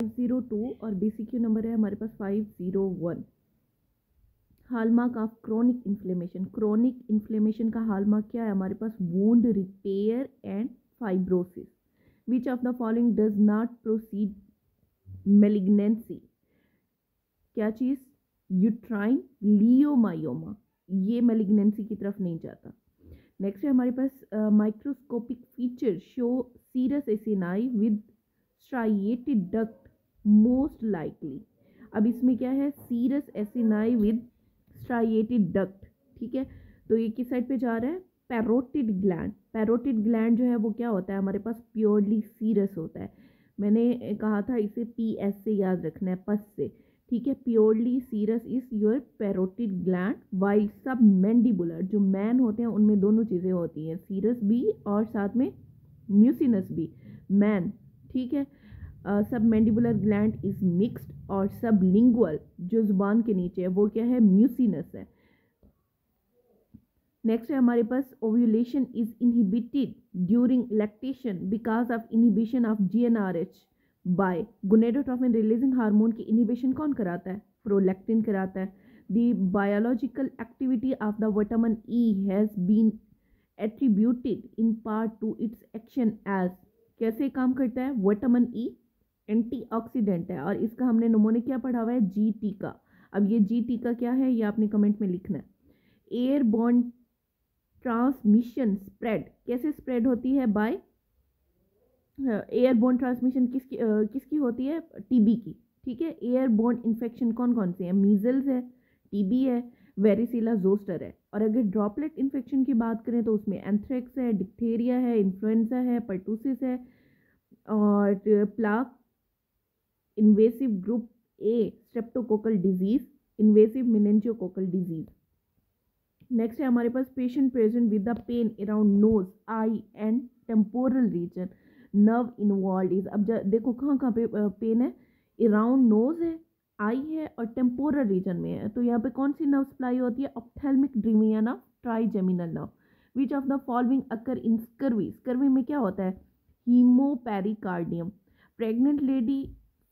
502 और BCQ number है हमारे पास 501। Hallmark of chronic inflammation. Chronic inflammation का हॉलमार्क क्या है हमारे पास? Wound repair and fibrosis. Which of the following does not proceed malignancy? क्या चीज़? यूट्राइन लियोमायोमा, ये मेलिग्नेंसी की तरफ नहीं जाता। नेक्स्ट है हमारे पास microscopic feature show serous acini with striated duct most likely. अब इसमें क्या है? Serous acini with striated duct, ठीक है। तो ये किस साइड पे जा रहा है? Parotid gland. पैरोटिड ग्लैंड जो है वो क्या होता है हमारे पास? प्योरली सीरस होता है। मैंने कहा था इसे PS से याद रखना है, पस से, ठीक है। Purely serous is your parotid gland, while submandibular, जो मैन होते हैं उनमें दोनों चीज़ें होती हैं, सीरस भी और साथ में म्यूसिनस भी, मैन, ठीक है। सब मैंडिबुलर ग्लैंड इज मिक्स्ड, और सब लिंगुअल जो जुबान के नीचे है वो क्या है? म्यूसिनस है। नेक्स्ट है हमारे पास ovulation is inhibited during lactation because of inhibition of GnRH by gonadotrophin releasing hormone की इनहिबिशन कौन कराता है? प्रोलैक्टिन कराता है। The biological activity of the vitamin E has been attributed in part to its action as. कैसे काम करता है? विटामिन E एंटीऑक्सीडेंट है, और इसका हमने नमूने क्या पढ़ा हुआ है? GT का। अब ये GT का क्या है ये आपने कमेंट में लिखना है। एयरबॉर्न ट्रांसमिशन स्प्रेड, कैसे स्प्रेड होती है? बाय एयरबोर्न ट्रांसमिशन किसकी होती है? TB की, ठीक है। एयरबोर्न इन्फेक्शन कौन कौन से हैं? मीजल्स है, TB है, वेरिसिला जोस्टर है। और अगर ड्रॉपलेट इन्फेक्शन की बात करें तो उसमें एंथ्रेक्स है, डिप्थेरिया है, इन्फ्लुएंजा है, पर्टूसिस है, और plague invasive group A streptococcal disease, invasive meningococcal disease. Next है हमारे पास patient present with the pain around nose, eye and temporal region, nerve involve is. अब देखो कहाँ कहाँ पे पेन है? अराउंड नोज है, आई है, और टेम्पोरल रीजन में है। तो यहाँ पे कौन सी नर्व सप्लाई होती है? ऑप्थेल्मिक ड्रीमिया, trigeminal nerve. Which of the following occur in scurvy? Scurvy में क्या होता है? Haemopericardium. Pregnant lady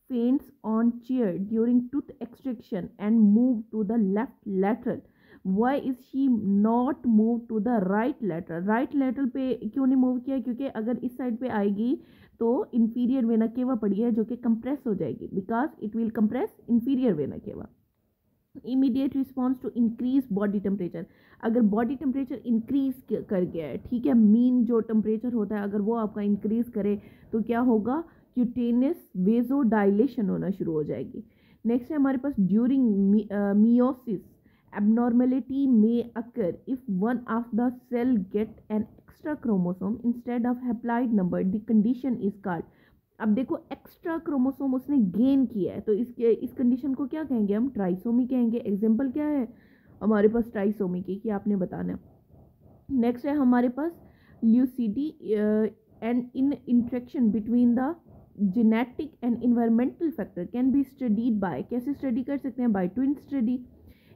faints on chair during tooth extraction and move to the left lateral. Why is she not moved to the right lateral? right lateral पे क्यों नहीं move किया? क्योंकि अगर इस साइड पे आएगी तो inferior वेना केवा पड़ी है जो कि कंप्रेस हो जाएगी, because it will compress inferior vena cava. Immediate response to increase body temperature. अगर बॉडी टेम्परेचर इंक्रीज कर गया है, ठीक है, मीन जो टेम्परेचर होता है अगर वो आपका इंक्रीज करे तो क्या होगा? क्यूटेनियस वेजो डायलेशन होना शुरू हो जाएगी। नेक्स्ट है हमारे पास during meiosis abnormality may occur if one of the cell get an extra chromosome instead of haploid number. The condition is called। अब देखो एक्स्ट्रा क्रोमोसोम उसने गेन किया है तो इस कंडीशन को क्या कहेंगे? हम ट्राइसोमी कहेंगे। एग्जांपल क्या है हमारे पास ट्राइसोमी की, कि आपने बताना। नेक्स्ट है हमारे पास ल्यूसिडी and in interaction between the genetic and environmental factor can be studied by. कैसे स्टडी कर सकते हैं? By twin study.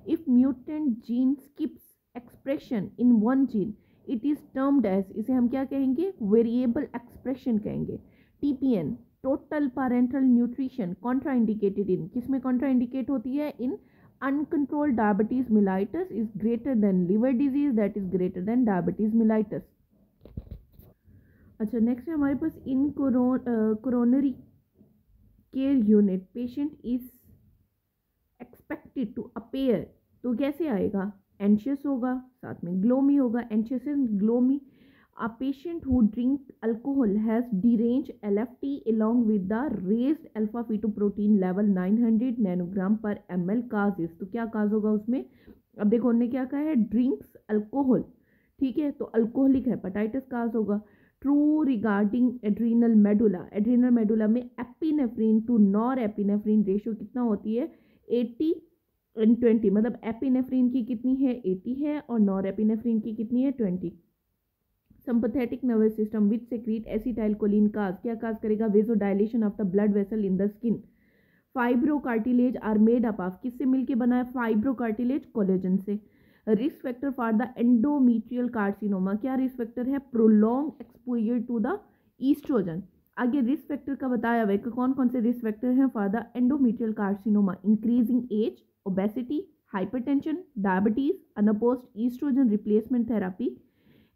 If mutant gene skips expression in one gene it is termed as, इसे हम क्या कहेंगे? वेरिएबल एक्सप्रेशन कहेंगे। TPN total parenteral nutrition contraindicated in, किसमें कॉन्ट्राइंडिकेट होती है? In uncontrolled diabetes mellitus is greater than liver disease that is greater than diabetes mellitus. अच्छा next है हमारे पास in coronary care unit patient is expected to appear, तो कैसे आएगा? एंशियस होगा, साथ में ग्लोमी होगा। Anxious and gloomy. A patient who drinks alcohol has deranged LFT along with the raised alpha fetoprotein level 900 nanogram per ml causes। तो क्या cause होगा उसमें? अब देखो उन्होंने क्या कहा है? ड्रिंक्स अल्कोहल, ठीक है, तो अल्कोहलिक हेपेटाइटिस काज होगा। True regarding adrenal medulla. Adrenal medulla में epinephrine to norepinephrine ratio कितना होती है? 80:20। मतलब एपिनेफ्रिन की कितनी है? 80 है, और नॉर एपिनेफ्रिन की कितनी है? 20। Sympathetic nervous system which secrete acetylcholine cause, क्या काज करेगा? Vasodilation of the blood vessel in the skin. Fibrocartilage are made up of, किससे मिलके बना है? फाइब्रो कार्टिलेज कोलेजन से। Risk factor for the endometrial carcinoma, क्या risk factor है? Prolong exposure to the oestrogen. आगे risk factor का बताया हुआ है कि कौन कौन से रिस्क फैक्टर हैं for the endometrial carcinoma, increasing as, obesity, hypertension, diabetes, unopposed oestrogen replacement therapy,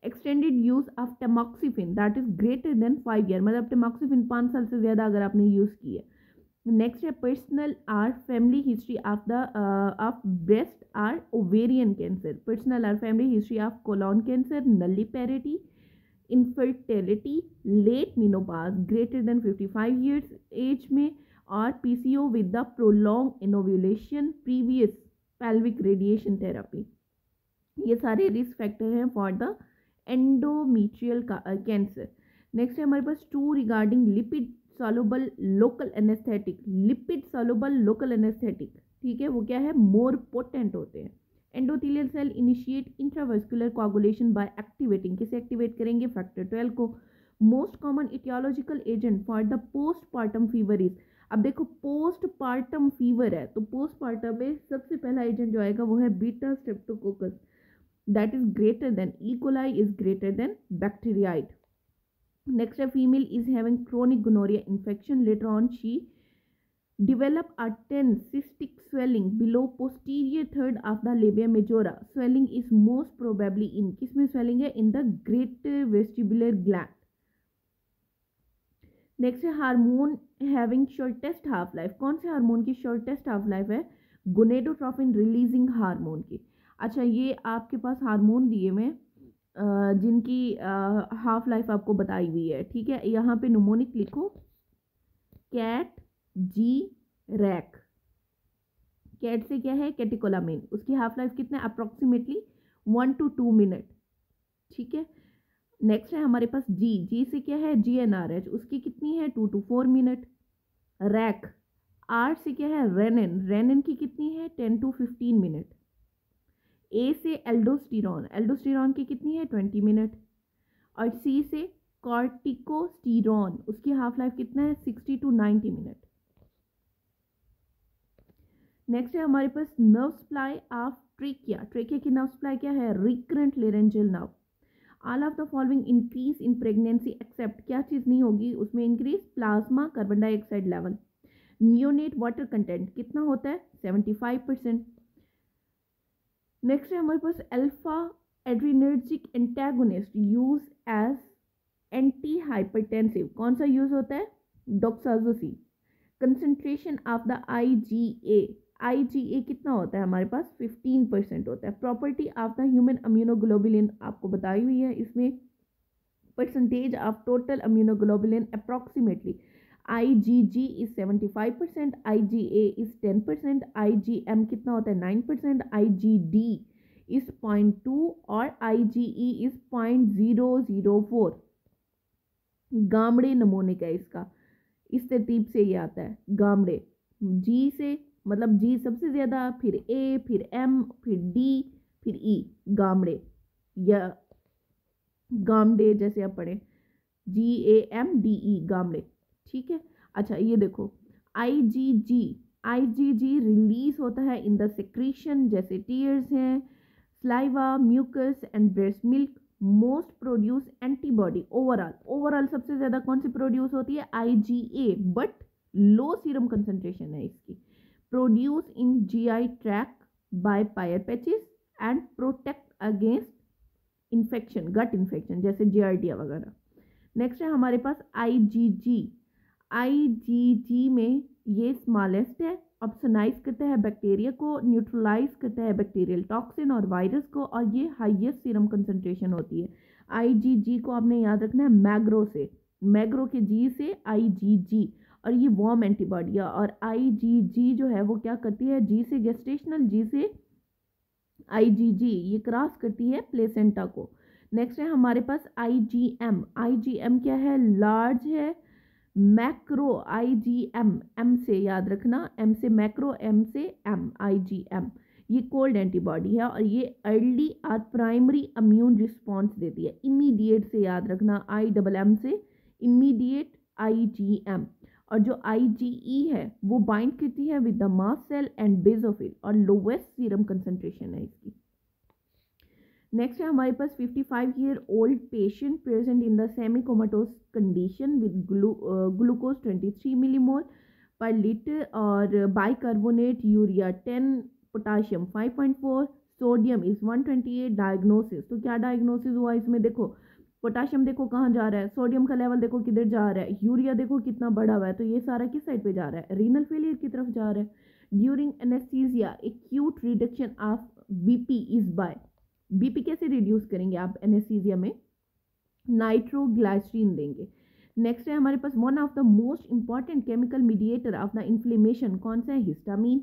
extended use of tamoxifen that is greater than 5 year, मतलब टेमोक्सिफिन 5 साल से ज़्यादा अगर आपने यूज़ की है। नेक्स्ट है personal or family history of the of breast or ovarian cancer, personal or family history of colon cancer, nulliparity, infertility, late menopause greater than 55 years age में, और PCO with the prolong anovulation, previous pelvic radiation therapy. ये सारे risk factor हैं for the endometrial cancer. Next है हमारे पास 2 regarding lipid soluble local anaesthetic, lipid soluble local anaesthetic, ठीक है, वो क्या है, मोर पोटेंट होते हैं। Endothelial cell initiate intravascular coagulation by activating, किसे एक्टिवेट करेंगे, फैक्टर 12 को। Most common etiological agent for the postpartum fever is, अब देखो पोस्टपार्टम फीवर है तो पोस्टपार्टम में सबसे पहला एजेंट जो आएगा वो है beta streptococcus, that is greater than E coli is greater than bacteroid. Next, a female is having chronic gonorrhea infection. Later on, she develop a tense cystic swelling below posterior third of the labia majora. Swelling is most probably in, किसमें swelling है, in the greater vestibular gland. Next है hormone having shortest half life, कौन से hormone की shortest half life है, gonadotrophin releasing hormone की। अच्छा, ये आपके पास हार्मोन दिए हुए जिनकी हाफ लाइफ आपको बताई हुई है, ठीक है। यहाँ पे न्यूमोनिक लिखो, कैट जी रैक, कैट से क्या है, कैटिकोलामिन, उसकी हाफ लाइफ कितना, अप्रोक्सीमेटली 1 to 2 मिनट, ठीक है। नेक्स्ट है हमारे पास जी, जी से क्या है, GnRH, उसकी कितनी है, 2 to 4 मिनट। रैक, आर से क्या है, रेनिन, रेनिन की कितनी है, 10 to 15 मिनट। ए से एल्डोस्टेरॉन, एल्डोस्टेरॉन की कितनी है, 20 मिनट। और सी से कॉर्टिकोस्टेरॉन, उसकी हाफ लाइफ कितना है, 60 to 90 मिनट। नेक्स्ट है हमारे पास nerve supply of trachea, trachea की नर्व सप्लाई क्या है, recurrent laryngeal nerve. All of the following increase in pregnancy except, क्या चीज़ नहीं होगी उसमें increase, plasma carbon dioxide level. Neonate water content कितना होता है, 75%। नेक्स्ट है हमारे पास alpha adrenergic antagonist use as antihypertensive, कौन सा यूज होता है, doxazosin. Concentration of the IgA, IgA कितना होता है हमारे पास, 15% होता है। Property of the human immunoglobulin आपको बताई हुई है, इसमें percentage of total immunoglobulin approximately IgG is 75%, IgA is 10%, IgM कितना होता है, 9%, IgD इज 0.2 और IgE इज 0.004। गामड़े नमूनिक है इसका, इस तरतीब से ये आता है, गामड़े, जी से मतलब जी सबसे ज़्यादा, फिर ए, फिर एम, फिर डी, फिर ई, गामड़े या गामड़े जैसे आप पढ़ें, GAMDE, गामड़े, ठीक है। अच्छा, ये देखो IgG रिलीज होता है इन द सेक्रीशन, जैसे टीयर्स हैं, saliva, mucus and breast milk. Most produce antibody overall सबसे ज़्यादा कौन सी प्रोड्यूस होती है, IgA, but low serum concentration है इसकी। Produce in GI tract by Peyer patches and protect against infection, gut infection जैसे जियार्डिया वगैरह। नेक्स्ट है हमारे पास IgG में ये स्मॉलेस्ट है, ऑप्शनाइज करता है बैक्टीरिया को, न्यूट्रलाइज करता है बैक्टीरियल टॉक्सिन और वायरस को, और ये हाईएस्ट सीरम कंसंट्रेशन होती है। IgG को आपने याद रखना है मैग्रो से, मैग्रो के G से IgG, और ये वार्म एंटीबॉडी है। और IgG जो है वो क्या करती है, G से गेस्टेशनल, G से IgG, ये क्रॉस करती है प्लेसेंटा को। नेक्स्ट है हमारे पास IgM क्या है, लार्ज है, मैक्रो IgM, M से याद रखना, M से मैक्रो, M से M, IgM, ये कोल्ड एंटीबॉडी है और ये अर्ली और प्राइमरी इम्यून रिस्पॉन्स देती है। इमीडिएट से याद रखना, IMM से इमीडिएट IgM, और जो IgE है वो बाइंड करती है with the mast cell and basophil, और लोवेस्ट सीरम कंसंट्रेशन है इसकी। नेक्स्ट है हमारे पास 55-year-old patient present in the semi comatose condition with glucose 23 millimole per litre और bicarbonate urea 10, potassium 5.4, sodium is 128। Diagnosis, तो क्या डायग्नोसिस हुआ इसमें, देखो पोटाशियम देखो कहाँ जा रहा है, सोडियम का लेवल देखो किधर जा रहा है, यूरिया देखो कितना बढ़ा हुआ है, तो ये सारा किस साइड पे जा रहा है, रीनल फेलियर की तरफ जा रहा है। During anaesthesia acute reduction of BP is by, BP कैसे रिड्यूस करेंगे आप एनेस्थीसिया में, नाइट्रोग्लाइसरीन देंगे। नेक्स्ट है हमारे पास one of the most important chemical mediator of the inflammation, कौन सा है, histamine.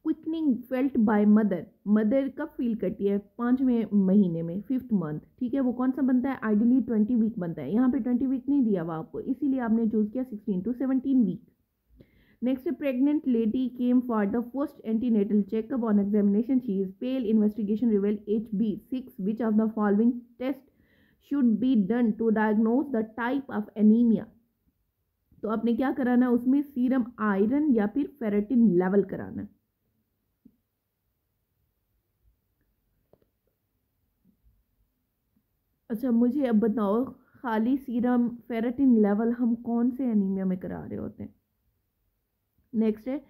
Quickening felt by mother, mother कब फील करती है, 5वें महीने में, 5th मंथ, ठीक है। वो कौन सा बनता है, आइडियली 20 वीक बनता है, यहाँ पे 20 वीक नहीं दिया हुआ आपको, इसीलिए आपने चूज किया 16 to 17 week. Next, a pregnant lady came for the first antenatal checkup. On examination, she is pale. Investigation revealed HB6. Which of the following tests should be done to diagnose the type of anemia? तो आपने क्या कराना है उसमें, serum iron या फिर ferritin level कराना है। अच्छा मुझे अब बताओ, खाली सीरम फेरेटिन लेवल हम कौन से एनीमिया में करा रहे होते हैं। नेक्स्ट है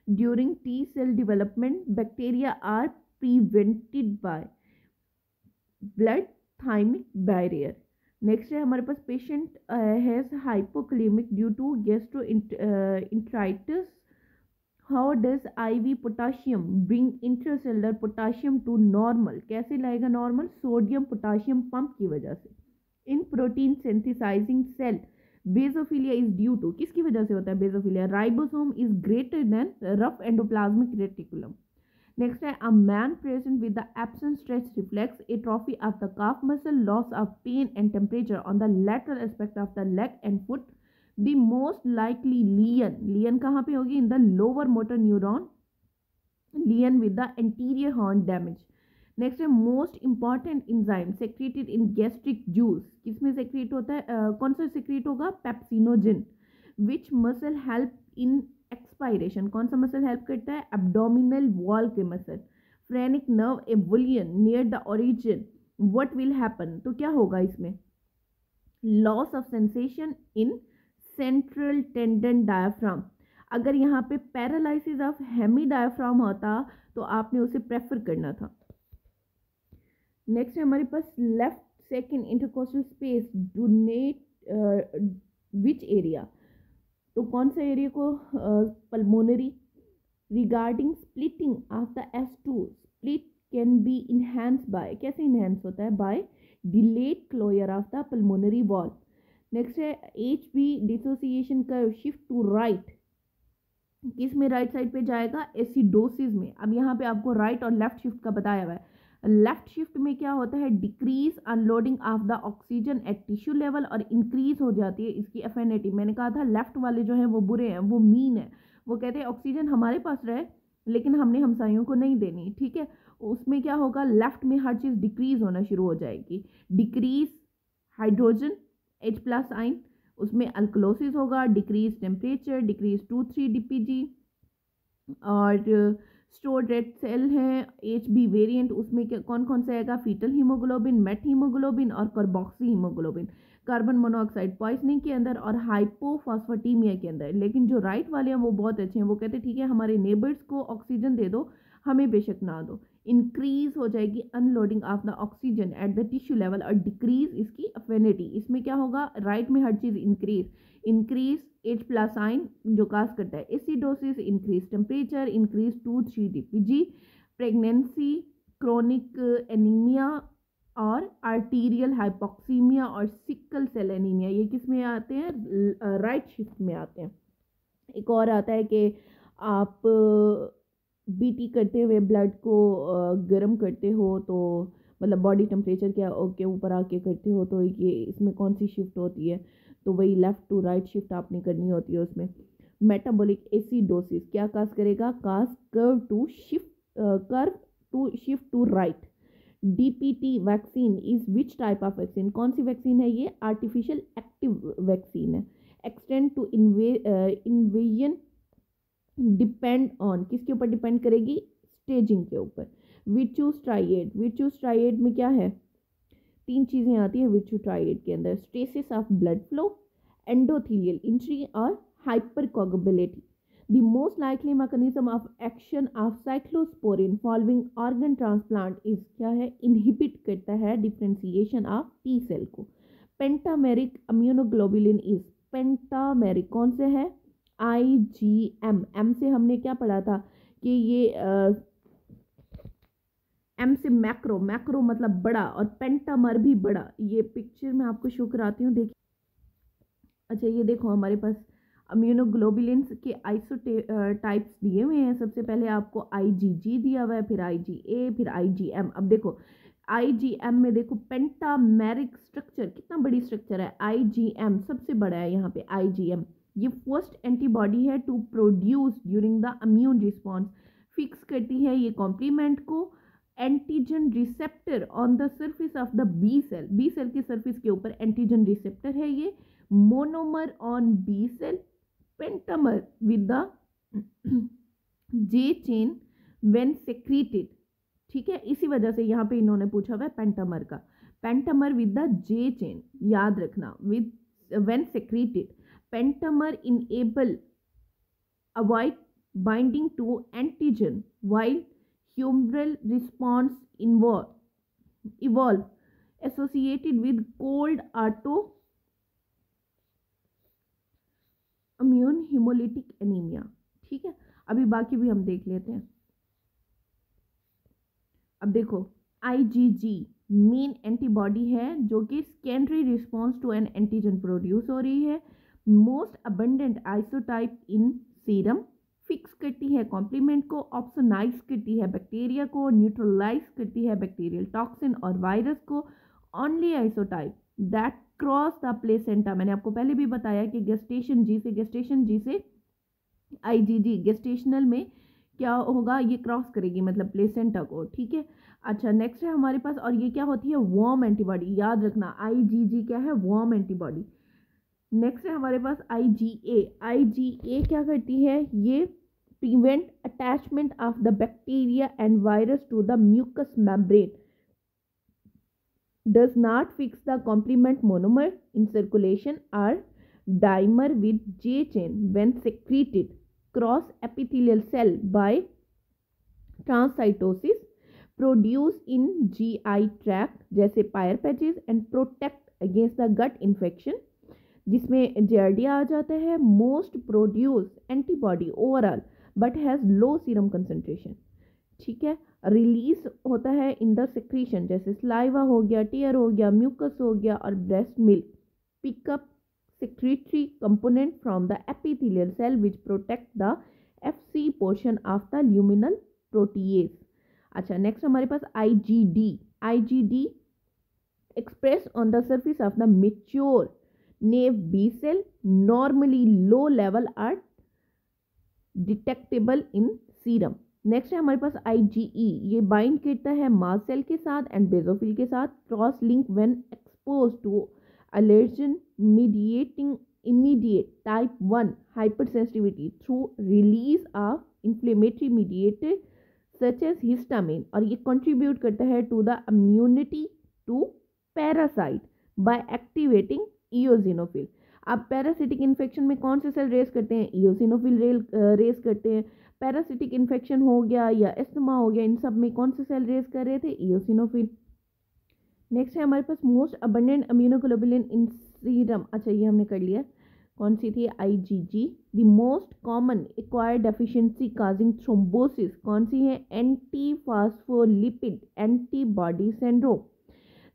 during T cell development bacteria are prevented by blood thymic barrier. Next है हमारे पास patient has hypokalaemic due to gastro enteritis, how does IV potassium bring intracellular potassium to normal, कैसे लाएगा नॉर्मल, सोडियम पोटाशियम पंप की वजह से। In protein synthesising cell basophilia is due to, किसकी वजह से होता है basophilia, ribosome is greater than rough endoplasmic reticulum. Next है a man present with the absent stretch reflex, atrophy of the calf muscle, loss of pain and temperature on the lateral aspect of the leg and foot. The most likely lesion, lesion कहाँ पे होगी, in the lower motor neuron, lesion with the anterior horn damage. Next है most important enzyme secreted in gastric juice, किसमें secrete होता है, कौन सा secrete होगा, pepsinogen. Which muscle help in expiration, कौन सा मसल हेल्प करता है, एब्डोमिनल वॉल के muscle. Phrenic nerve avulsion near the origin, what will happen, तो क्या होगा इसमें, loss of sensation in central tendon diaphragm. अगर यहाँ पे पैरालिसिस ऑफ हेमी डायफ्राम होता तो आपने उसे प्रेफर करना था। नेक्स्ट है हमारे पास left second intercostal space denote which area, तो कौन सा एरिया को, pulmonary. Regarding splitting of the S2, split can be enhance by, कैसे इनहेंस होता है, by delayed closure of the pulmonary valve. Next है HB dissociation curve shift to right, किस में राइट साइड पे जाएगा, एसिडोसिस में। अब यहाँ पे आपको राइट और लेफ्ट शिफ्ट का बताया हुआ है। लेफ्ट शिफ्ट में क्या होता है, decrease unloading of the oxygen at tissue level और इंक्रीज हो जाती है इसकी एफिनिटी। मैंने कहा था लेफ्ट वाले जो हैं वो बुरे हैं, वो मीन है, वो कहते हैं ऑक्सीजन हमारे पास रहे लेकिन हमने हमसायों को नहीं देनी, ठीक है। उसमें क्या होगा, लेफ्ट में हर चीज़ डिक्रीज होना शुरू हो जाएगी, डिक्रीज हाइड्रोजन H+ आइन, उसमें अल्कलोसिस होगा, डिक्रीज टेम्परेचर, डिक्रीज 2,3 DPG। और स्टोर्ड रेड सेल हैं HB वेरिएंट, उसमें कौन कौन सा आएगा, फीटल हीमोग्लोबिन, मेट हीमोग्लोबिन और carboxy haemoglobin. Carbon monoxide poisoning के अंदर और हाइपोफॉस्फेटीमिया के अंदर। लेकिन जो राइट वाले हैं वो बहुत अच्छे हैं, वो कहते हैं ठीक है हमारे नेबर्स को ऑक्सीजन दे दो, हमें बेशक ना दो। इंक्रीज हो जाएगी unloading of the oxygen at the tissue level और डिक्रीज इसकी अफिनिटी। इसमें क्या होगा, राइट में हर चीज़ इंक्रीज H+ आइन जो काज करता है, acidosis, increase temperature, increase 2,3 DPG, pregnancy, chronic anaemia और आर्टीरियल हाइपोक्सीमिया और सिकल सेल एनीमिया, ये किस में आते हैं, राइट शिफ्ट में आते हैं। एक और आता है कि आप बीटी करते हुए ब्लड को गर्म करते हो, तो मतलब बॉडी टेम्परेचर के ऊपर आके करते हो, तो ये इसमें कौन सी शिफ्ट होती है, तो वही लेफ़्ट टू राइट शिफ्ट आपने करनी होती है उसमें। मेटाबॉलिक एसिडोसिस क्या काज करेगा, cause curve to shift to right. DPT vaccine is which type of vaccine, कौन सी वैक्सीन है ये, आर्टिफिशियल एक्टिव वैक्सीन है। Extend to invasion depend on, किसके ऊपर डिपेंड करेगी, स्टेजिंग के ऊपर। विचूस ट्राइएड में क्या है, 3 चीज़ें आती हैं विट्रोटाइड के अंदर, stasis of blood flow, endothelial injury और हाइपरकोगुलेबिलिटी। The most likely mechanism of action of cyclosporin following organ transplant is क्या है, inhibit करता है differentiation of T cell को। Pentameric immunoglobulin is, पेंटामेरिक कौन से है, IgM। M से हमने क्या पढ़ा था कि ये M से मैक्रो, मैक्रो मतलब बड़ा, और पेंटामर भी बड़ा। ये पिक्चर में आपको शो कराती हूँ, देखिए। अच्छा ये देखो हमारे पास इम्यूनोग्लोबुलिन्स के टाइप्स दिए हुए हैं। सबसे पहले आपको IgG दिया हुआ है, फिर IgA, फिर IgM। अब देखो IgM में देखो पेंटामेरिक स्ट्रक्चर, कितना बड़ी स्ट्रक्चर है। IgM सबसे बड़ा है यहाँ पे IgM। ये फर्स्ट एंटीबॉडी है to produce during the immune response, fix करती है ये कॉम्प्लीमेंट को antigen receptor on the surface of the B cell. B cell के सरफेस के ऊपर एंटीजन रिसेप्टर है ये। Monomer on B cell, pentamer with the J chain when secreted. ठीक है, इसी वजह से यहाँ पे इन्होंने पूछा हुआ है पेंटामर का। Pentamer with the J chain, याद रखना, with when secreted. Pentamer enable avoid binding to antigen while humoral response evolve associated with cold autoimmune hemolytic anemia। ठीक है, अभी बाकी भी हम देख लेते हैं। अब देखो IgG मेन एंटीबॉडी है जो कि secondary response to an antigen produce हो रही है। Most abundant isotype in serum, fix करती है कॉम्प्लीमेंट को, ऑप्सोनाइज करती है बैक्टीरिया को, न्यूट्रलाइज करती है बैक्टीरियल टॉक्सिन और वायरस को। Only isotype that cross the placenta, मैंने आपको पहले भी बताया कि गेस्टेशन जी से IgG गेस्टेशनल में क्या होगा, ये क्रॉस करेगी मतलब प्लेसेंटा को। ठीक है, अच्छा नेक्स्ट है हमारे पास, और ये क्या होती है, वार्म एंटीबॉडी। याद रखना IgG क्या है, वार्म एंटीबॉडी। नेक्स्ट है हमारे पास IgA। IgA क्या करती है, ये prevent attachment of the bacteria and virus to the mucus membrane, does not fix the complement monomer in circulation or dimer with J chain when secreted cross epithelial cell by transcytosis, produce in GI tract जैसे Peyer patches and protect against the gut infection, जिसमें giardia आ जाता है। Most produce antibody overall but has low serum concentration. ठीक है, release होता है in the secretion, जैसे स्लाइवा हो गया, टीयर हो गया, म्यूकस हो गया और breast milk. Pick up secretory component from the epithelial cell which protect the FC portion of the luminal protease। अच्छा नेक्स्ट हमारे पास IgD। IgD express on the surface of the mature naive B cell, normally low level are detectable in serum। Next है हमारे पास IgE, ये bind करता है mast cell के साथ and basophil के साथ, cross link when expose to allergen mediating immediate type 1 hypersensitivity through release of inflammatory mediator such as histamine, और ये contribute करता है to the immunity to parasite by activating eosinophil। अब parasitic infection में कौन से सेल रेस करते हैं, eosinophil रेस करते हैं। पैरासिटिक इन्फेक्शन हो गया या एस्थमा हो गया, इन सब में कौन से सेल रेस कर रहे थे, eosinophil। नेक्स्ट है हमारे पास most abundant immunoglobulin in serum. अच्छा ये हमने कर लिया, कौन सी थी, IgG। The most common acquired deficiency causing thrombosis कौन सी है, anti phospholipid antibody syndrome.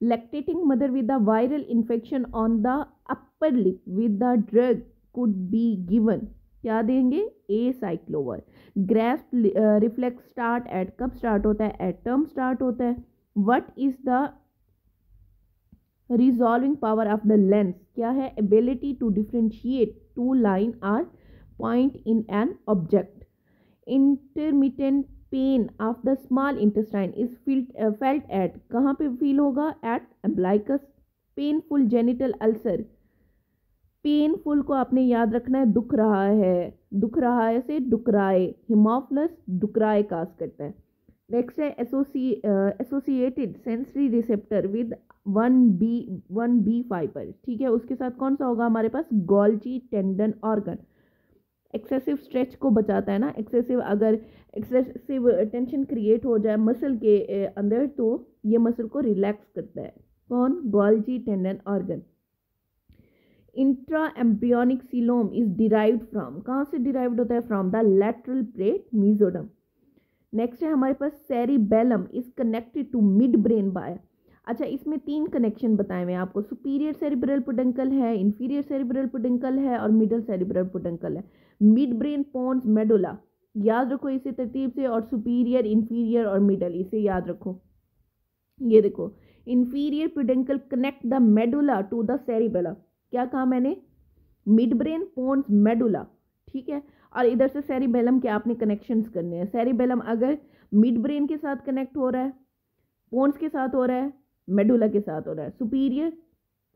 Lactating mother with the viral infection on the upper lip with the drug could be given, क्या देंगे, acyclovir. Grasp reflex start at, कब start होता है, at term start होता है। What is the resolving power of the lens, क्या है, ability to differentiate to line or point in an object. Intermittent pain of the small intestine is felt at, कहाँ पे feel होगा, at umbilicus. Painful genital ulcer, painful को आपने याद रखना है, दुख रहा है से डुकराए, हिमोफ्लस डुकराए काज करता है। नेक्स्ट है associated sensory receptor with 1B fibre, ठीक है। उसके साथ कौन सा होगा हमारे पास, Golgi tendon organ. Excessive stretch को बचाता है ना, अगर एक्सेसिव टेंशन क्रिएट हो जाए मसल के अंदर तो ये मसल को रिलैक्स करता है। कौन, Golgi tendon organ. Intra embryonic coelom is derived from, कहाँ से डिराइव्ड होता है, from the lateral plate mesoderm. Next है हमारे पास cerebellum is connected to mid brain by, अच्छा इसमें 3 कनेक्शन बताए हुए हैं आपको, सुपीरियर सेरिब्रल पेडुंकल है, इंफीरियर सेरिब्रल पेडुंकल है और मिडल सेरिब्रल पेडुंकल है। मिड ब्रेन पोन्स मेडुला, याद रखो इसे तरतीब से, और सुपीरियर, इंफीरियर और मिडल इसे याद रखो। ये देखो, inferior peduncle connect the medulla to the cerebellum, क्या कहा मैंने, मिड ब्रेन पोन्स मेडुला, ठीक है। और इधर से सेरिबेलम के आपने कनेक्शंस करने हैं। सेरिबेलम अगर मिड ब्रेन के साथ कनेक्ट हो रहा है, पोन्स के साथ हो रहा है, मेडुला के साथ हो रहा है, superior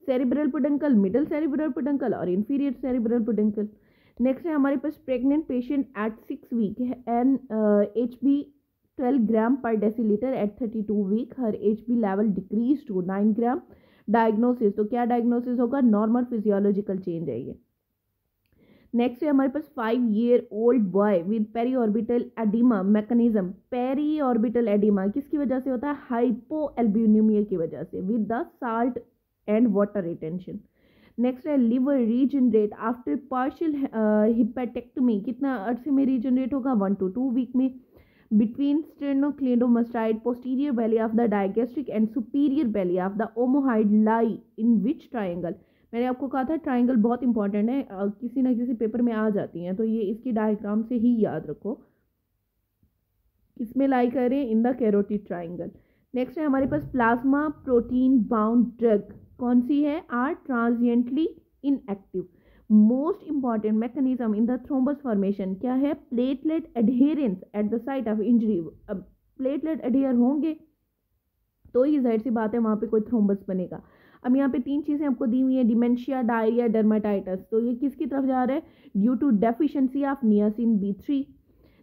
cerebral peduncle, middle cerebral peduncle और इंफीरियर सेरिब्रल पेडुंकल। नेक्स्ट है हमारे पास pregnant patient at 6 week an HB 12 gram per decilitre at 32 week, her HB level decrease to 9 gram. Diagnosis, तो क्या डायग्नोसिस होगा, नॉर्मल फिजियोलॉजिकल चेंज है ये। Next है हमारे पास 5-year-old boy with periorbital oedema mechanism. Periorbital oedema किसकी वजह से होता है, हाइपोएल्ब्यूमिनिया की वजह से, with the salt and water retention. Next है liver regenerate after partial hepatectomy, कितना अर्से में रीजनरेट होगा, 1 to 2 वीक में। Between sternocleidomastoid posterior belly of the digastric and superior belly of the omohyoid lie in which triangle, मैंने आपको कहा था ट्राइंगल बहुत इंपॉर्टेंट है, किसी ना किसी पेपर में आ जाती हैं, तो ये इसकी डायग्राम से ही याद रखो, किसमें लाई करें, in the carotid triangle. Next है हमारे पास प्लाज्मा प्रोटीन बाउंड ड्रग, कौन सी है, are transiently inactive. Most important mechanism in the thrombus formation क्या है, platelet adherence at the site of injury. अब प्लेटलेट एडहेयर होंगे तो ही जाहिर सी बात है वहाँ पे कोई थ्रोम्बस बनेगा। अब यहाँ पे 3 चीज़ें आपको दी हुई हैं, डिमेंशिया, डायरिया, डर्माटाइटिस, तो ये किसकी तरफ जा रहा है, due to deficiency of niacin B3।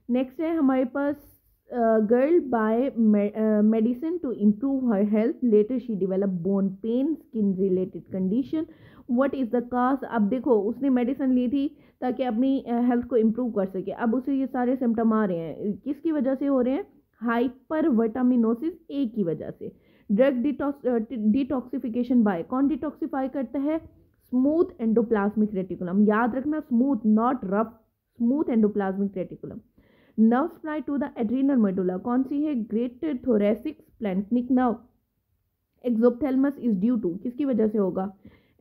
Next है हमारे पास girl buy medicine to improve her health, later she develop bone pain, skin related condition, what is the cause. अब देखो उसने मेडिसिन ली थी ताकि अपनी हेल्थ को इम्प्रूव कर सके, अब उसे ये सारे सिम्टम आ रहे हैं, किसकी वजह से हो रहे हैं, हाइपर विटामिनोसिस ए की वजह से। ड्रग डिटॉक्सिफिकेशन बाय, कौन डिटॉक्सिफाई करता है, स्मूथ एंडोप्लाज्मिक रेटिकुलम, याद रखना smooth not rough, smooth endoplasmic reticulum. Nerve supply to the adrenal medulla, कौन सी है, greater thoracic splanchnic nerve. Exophthalmos is due to, किसकी वजह से होगा,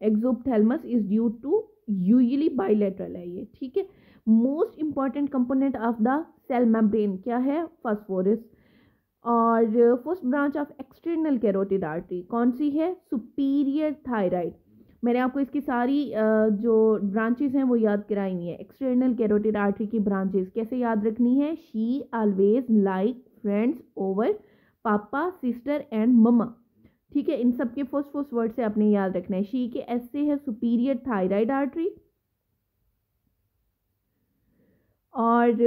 exophthalmos is due to usually bilateral है ये, ठीक है। Most important component of the cell membrane क्या है, फास्फोरस। और first branch of external carotid artery कौन सी है, सुपीरियर थायराइड। मैंने आपको इसकी सारी जो ब्रांचेस हैं वो याद कराई हुई है। एक्सटर्नल कैरोटिड आर्टरी की ब्रांचेस कैसे याद रखनी है, she always like friends over पापा, सिस्टर एंड मम्मा, ठीक है। इन सब के फर्स्ट वर्ड से आपने याद रखना है। शी के एस से है सुपीरियर थायराइड आर्टरी, और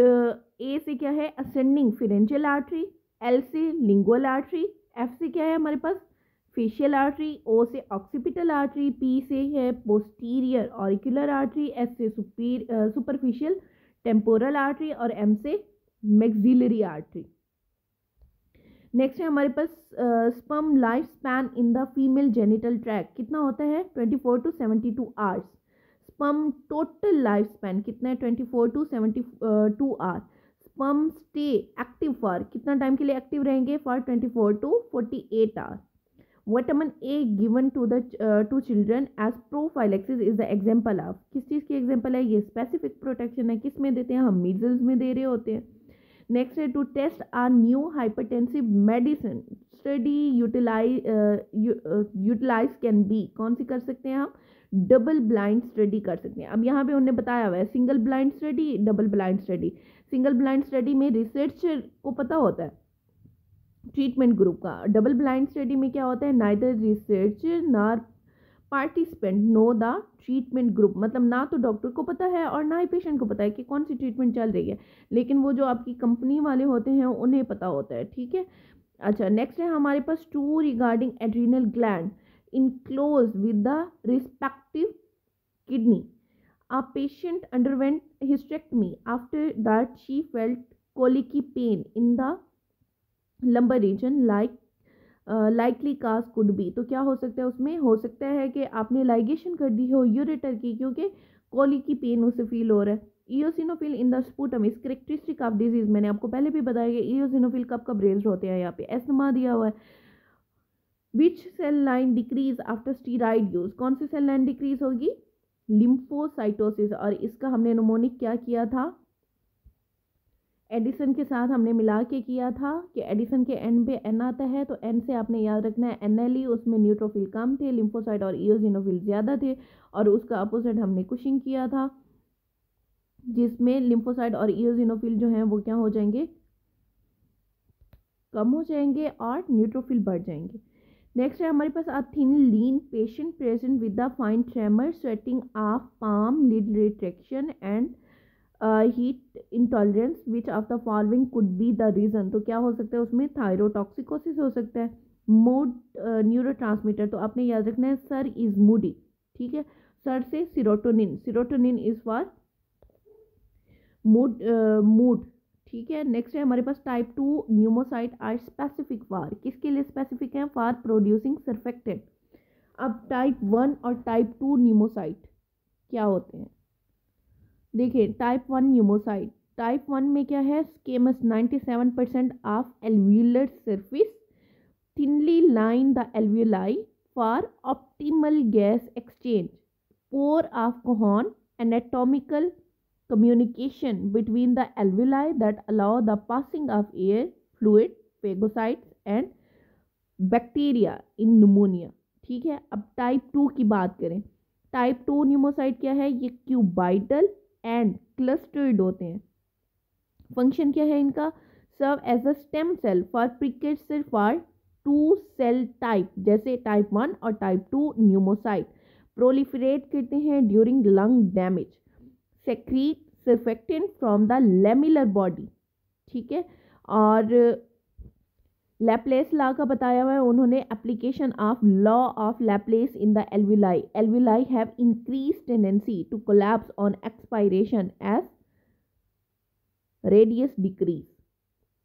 ए से क्या है, असेंडिंग फेरेंजियल आर्टरी, एल से लिंगुअल आर्टरी, एफ से क्या है हमारे पास, फेशियल आर्टरी, ओ से ऑक्सीपिटल आर्टरी, पी से है पोस्टीरियर ऑरिकुलर आर्टरी, एस से सुपरफिशियल टेम्पोरल आर्टरी और एम से मैक्सिलरी आर्टरी। नेक्स्ट है हमारे पास sperm life span in the female genital tract कितना होता है, 24 to 72 hours. Sperm total life span कितना है, 24 to 72 hour. Sperm stay active for, कितना टाइम के लिए एक्टिव रहेंगे, for 24 to 48 hour. Vitamin A given to the two children as prophylaxis is the example of, किस चीज़ की एग्जाम्पल है, ये स्पेसिफिक प्रोटेक्शन है, किस में देते हैं हम, मीजल्स में दे रहे होते हैं। नेक्स्ट है to test a new hypertensive medicine study utilize can be, कौन सी कर सकते हैं हम, डबल ब्लाइंड स्टडी कर सकते हैं। अब यहाँ पे उन्होंने बताया हुआ है single blind study, double blind study. Single blind study में रिसर्चर को पता होता है ट्रीटमेंट ग्रुप का, डबल ब्लाइंड स्टडी में क्या होता है, neither researcher nor participant know the treatment group, मतलब ना तो डॉक्टर को पता है और ना ही पेशेंट को पता है कि कौन सी ट्रीटमेंट चल रही है, लेकिन वो जो आपकी कंपनी वाले होते हैं उन्हें पता होता है, ठीक है। अच्छा नेक्स्ट है हमारे पास two regarding adrenal gland, enclosed with the respective kidney. A patient underwent hysterectomy. After that, she felt colicky pain in the lumbar region. Likely cause could be. तो क्या हो सकता है उसमें? हो सकता है कि आपने लाइगेशन कर दी हो यूरेटर की, क्योंकि कोलिकी पेन उसे फील हो रहा है. Eosinophil in the sputum is characteristic of disease. मैंने आपको पहले भी बताया कि इयोसिनोफिल कब कब रेज्ड होते हैं. यहाँ पे एस्मा दिया हुआ है. Which cell line decrease after steroid use. कौन सी सेल लाइन डिक्रीज होगी? लिम्फोसाइटोसिस. और इसका हमने निमोनिक क्या किया था? एडिसन के साथ हमने मिला के किया था कि एडिसन के एंड पे एन आता है, तो एन से आपने याद रखना है एनएलई. उसमें न्यूट्रोफिल कम थे, लिम्फोसाइट और इयोसिनोफिल ज़्यादा थे. और उसका अपोजिट हमने कुशिंग किया था, जिसमें लिम्फोसाइट और इयोसिनोफिल जो हैं वो क्या हो जाएंगे? कम हो जाएंगे और न्यूट्रोफिल बढ़ जाएंगे. नेक्स्ट है हमारे पास thin lean patient present with the fine tremor, sweating of palm, lid retraction and heat intolerance. Which of the following could be the reason. तो क्या हो सकता है उसमें? थायरोटॉक्सिकोसिस हो सकता है. मूड न्यूरोट्रांसमीटर, तो आपने याद रखना है सर इज मूडी. ठीक है, सर से serotonin. Serotonin is for mood. ठीक है. नेक्स्ट है हमारे पास type 2 pneumocyte are specific for. किसके लिए स्पेसिफिक है? For producing surfactant. अब टाइप 1 और टाइप 2 न्यूमोसाइट क्या होते हैं? देखिए, टाइप 1 न्यूमोसाइट, टाइप 1 में क्या है? Squamous 97% of alveolar surface, thinly line the alveoli for optimal gas exchange, pore of Kohn, anatomical communication between the alveoli that allow the passing of air, fluid, phagocytes and bacteria in pneumonia. ठीक है. अब type 2 की बात करें. Type 2 pneumocyte क्या है? ये cubital and clustered होते हैं. फंक्शन क्या है इनका? Serve as a stem cell for precursor for 2 cell type, जैसे टाइप 1 और टाइप 2 न्यूमोसाइट. प्रोलिफरेट करते हैं during lung damage, secrete surfactant from the lamellar body. ठीक है. और लैप्लेस लॉ का बताया हुआ है उन्होंने. Application of law of Laplace in the alveoli. Alveoli have increase tendency to collapse on expiration as radius decrease.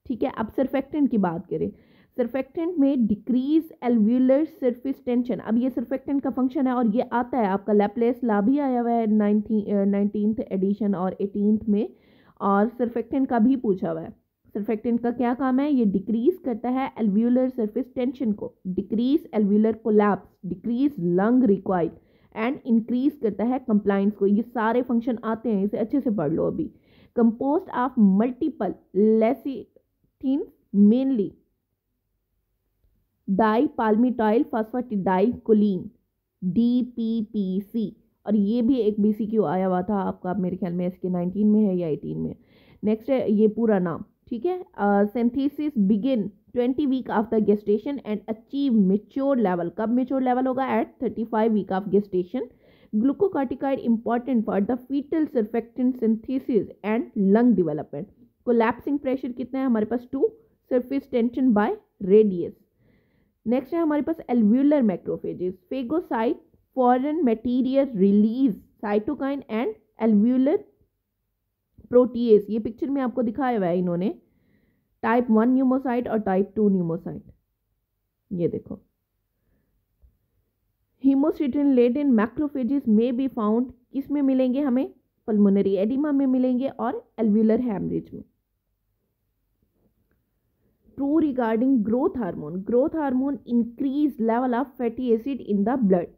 ठीक है. अब सर्फेक्टेंट की बात करें. सर्फेक्टेंट में डिक्रीज एल्व्यूलर सरफेस टेंशन. अब ये सर्फेक्टेंट का फंक्शन है और ये आता है आपका लैप्लेस लॉ भी आया हुआ है 19th एडिशन और 18th में, और सर्फेक्टेंट का भी पूछा हुआ है. सर्फेक्टेंट का क्या काम है? ये डिक्रीज करता है एल्व्यूलर सरफेस टेंशन को, decrease alveolar collapse, decrease lung required and increase करता है कंप्लायंस को. ये सारे फंक्शन आते हैं, इसे अच्छे से पढ़ लो. अभी composed of multiple lecithin, mainly di palmitoyl phosphatidylcholine, DPPC. और ये भी एक BCQ आया हुआ था आपका, मेरे ख्याल में इसके 19 में है या 18 में. नेक्स्ट है ये पूरा नाम. ठीक है. Synthesis begin 20 week after gestation and achieve mature level. कब मेच्योर लेवल होगा? At 35 week of gestation. Glucocorticoid important for the fetal surfactant synthesis and lung development. Collapsing pressure कितना है हमारे पास? 2. Surface tension by radius. Next है हमारे पास alveolar macrophages. Phagocyte foreign material release cytokine and alveolar protease. ये picture में आपको दिखाया हुआ है इन्होंने. टाइप 1 न्यूमोसाइट और टाइप 2 न्यूमोसाइट. ये देखो. हीमोसिटिन लेडेन मैक्रोफेजेस में बी फाउंड. किस में मिलेंगे हमें? पल्मोनरी एडिमा में मिलेंगे और एल्व्यूलर हैमरेज में. True regarding growth hormone. Growth hormone increase level of fatty acid in the blood.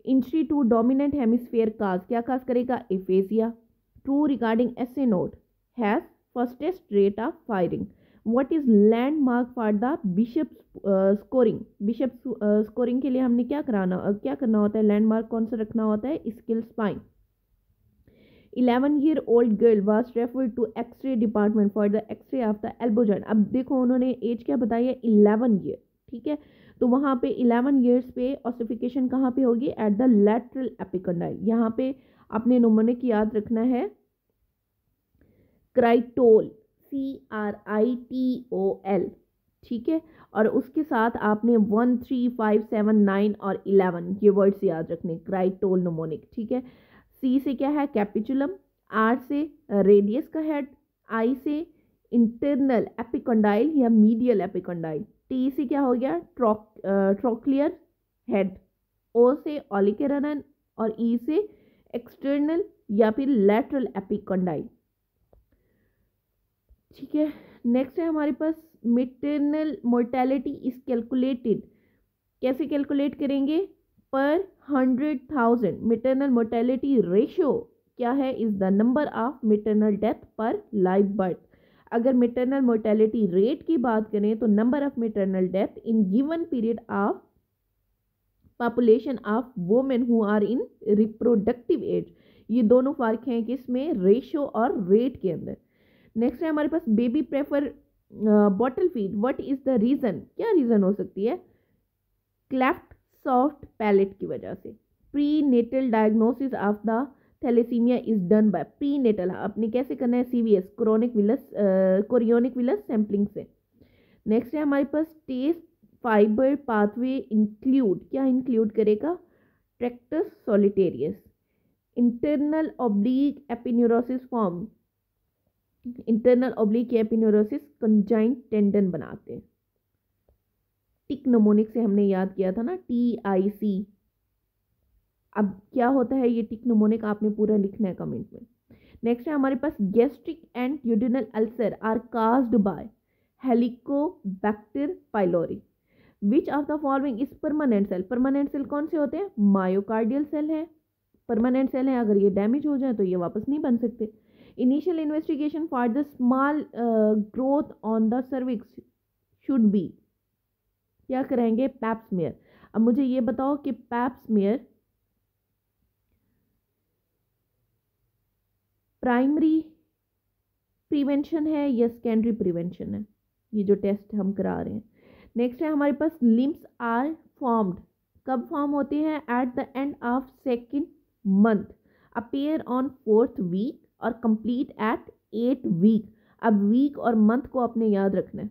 Injury to dominant hemisphere cause. क्या cause करेगा? Aphasia. True regarding SA node. Has fastest rate of firing. What is landmark for the Bishop's scoring? Bishop's scoring के लिए हमने क्या करना होता है? Landmark कौन सा रखना होता है? Skill spine. 11-year-old girl was referred to X-ray department for the X-ray of the elbow joint. अब देखो उन्होंने एज क्या बताई है? 11 ईयर. ठीक है. तो वहाँ पे 11 ईयर्स पे ऑसिफिकेशन कहाँ पे होगी? At the lateral epicondyle. यहाँ पे अपने नमूने की याद रखना है क्राइटोल, CRITOL. ठीक है। और उसके साथ आपने 1, 3, 5, 7, 9 और 11 ये वर्ड्स याद रखने, क्राइटोल निमोनिक, ठीक है। सी से क्या है, कैपिचुलम। आर से रेडियस का हेड। आई से इंटरनल एपिकंडाइल या मीडियल एपिकंडाइल। टी से क्या हो गया, ट्रोक्लियर हेड। ओ से ओलिकेरनन और ई से एक्सटर्नल या फिर लैटरल एपिकंडाइल, ठीक है। नेक्स्ट है हमारे पास मेटरनल मोर्टेलिटी इज कैलकुलेटेड, कैसे कैलकुलेट करेंगे, पर 100,000। मेटरनल मोर्टेलिटी रेशियो क्या है, is the number of maternal death per live birth. अगर मेटरनल मोर्टेलिटी रेट की बात करें तो number of maternal death in given period of population of women who are in reproductive age. ये दोनों फर्क हैं किसमें, रेशियो और रेट के अंदर। नेक्स्ट है हमारे पास baby prefer bottle feed, what is the reason, क्या रीजन हो सकती है, क्लेफ्ट सॉफ्ट पैलेट की वजह से। Prenatal diagnosis of the thalassaemia is done by prenatal, आपने कैसे करना है, सीवीएस कोरियोनिक विलस सैम्पलिंग से। नेक्स्ट है हमारे पास टेस्ट फाइबर पाथवे इंक्लूड, क्या इंक्लूड करेगा, tractus solitarius. Internal oblique aponeurosis form, internal oblique aponeurosis conjoint tendon बनाते हैं। टिक नमोनिक से हमने याद किया था ना, TIC। अब क्या होता है ये टिक नमोनिक, आपने पूरा लिखना है कमेंट में। नेक्स्ट है हमारे पास gastric and duodenal ulcer are caused by Helicobacter pylori. Which of the following is permanent cell, permanent cell कौन से होते हैं, मायोकार्डियल सेल है, परमानेंट सेल है, अगर ये डैमेज हो जाए तो ये वापस नहीं बन सकते। Initial investigation for the small growth on the cervix should be, क्या कराएंगे, पैप्समेयर। अब मुझे ये बताओ कि पैप्समेयर प्राइमरी प्रिवेंशन है या सेकेंडरी प्रिवेंशन है, ये जो टेस्ट हम करा रहे हैं। नेक्स्ट है हमारे पास लिम्स आर फॉर्म्ड, कब फॉर्म होते हैं, at the end of second month, appear on 4th week और कंप्लीट एट 8th वीक। अब वीक और मंथ को आपने याद रखना है।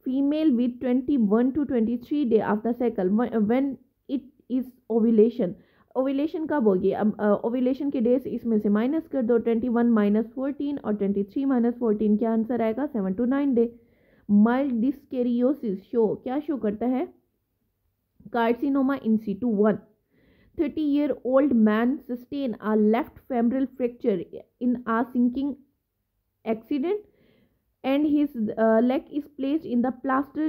Female with 21 to 23 day of the cycle when it is ovulation, ovulation कब होगी, अब ओव्यूलेशन के डेज इसमें से माइनस कर दो, 21 - 14 और 23 - 14, क्या आंसर आएगा, 7 to 9 डे। माइल्ड डिस्केरियोसिस शो, क्या शो करता है, carcinoma in situ 1। 30-year-old man sustained a left femoral fracture in a sinking accident and his leg is placed in the plaster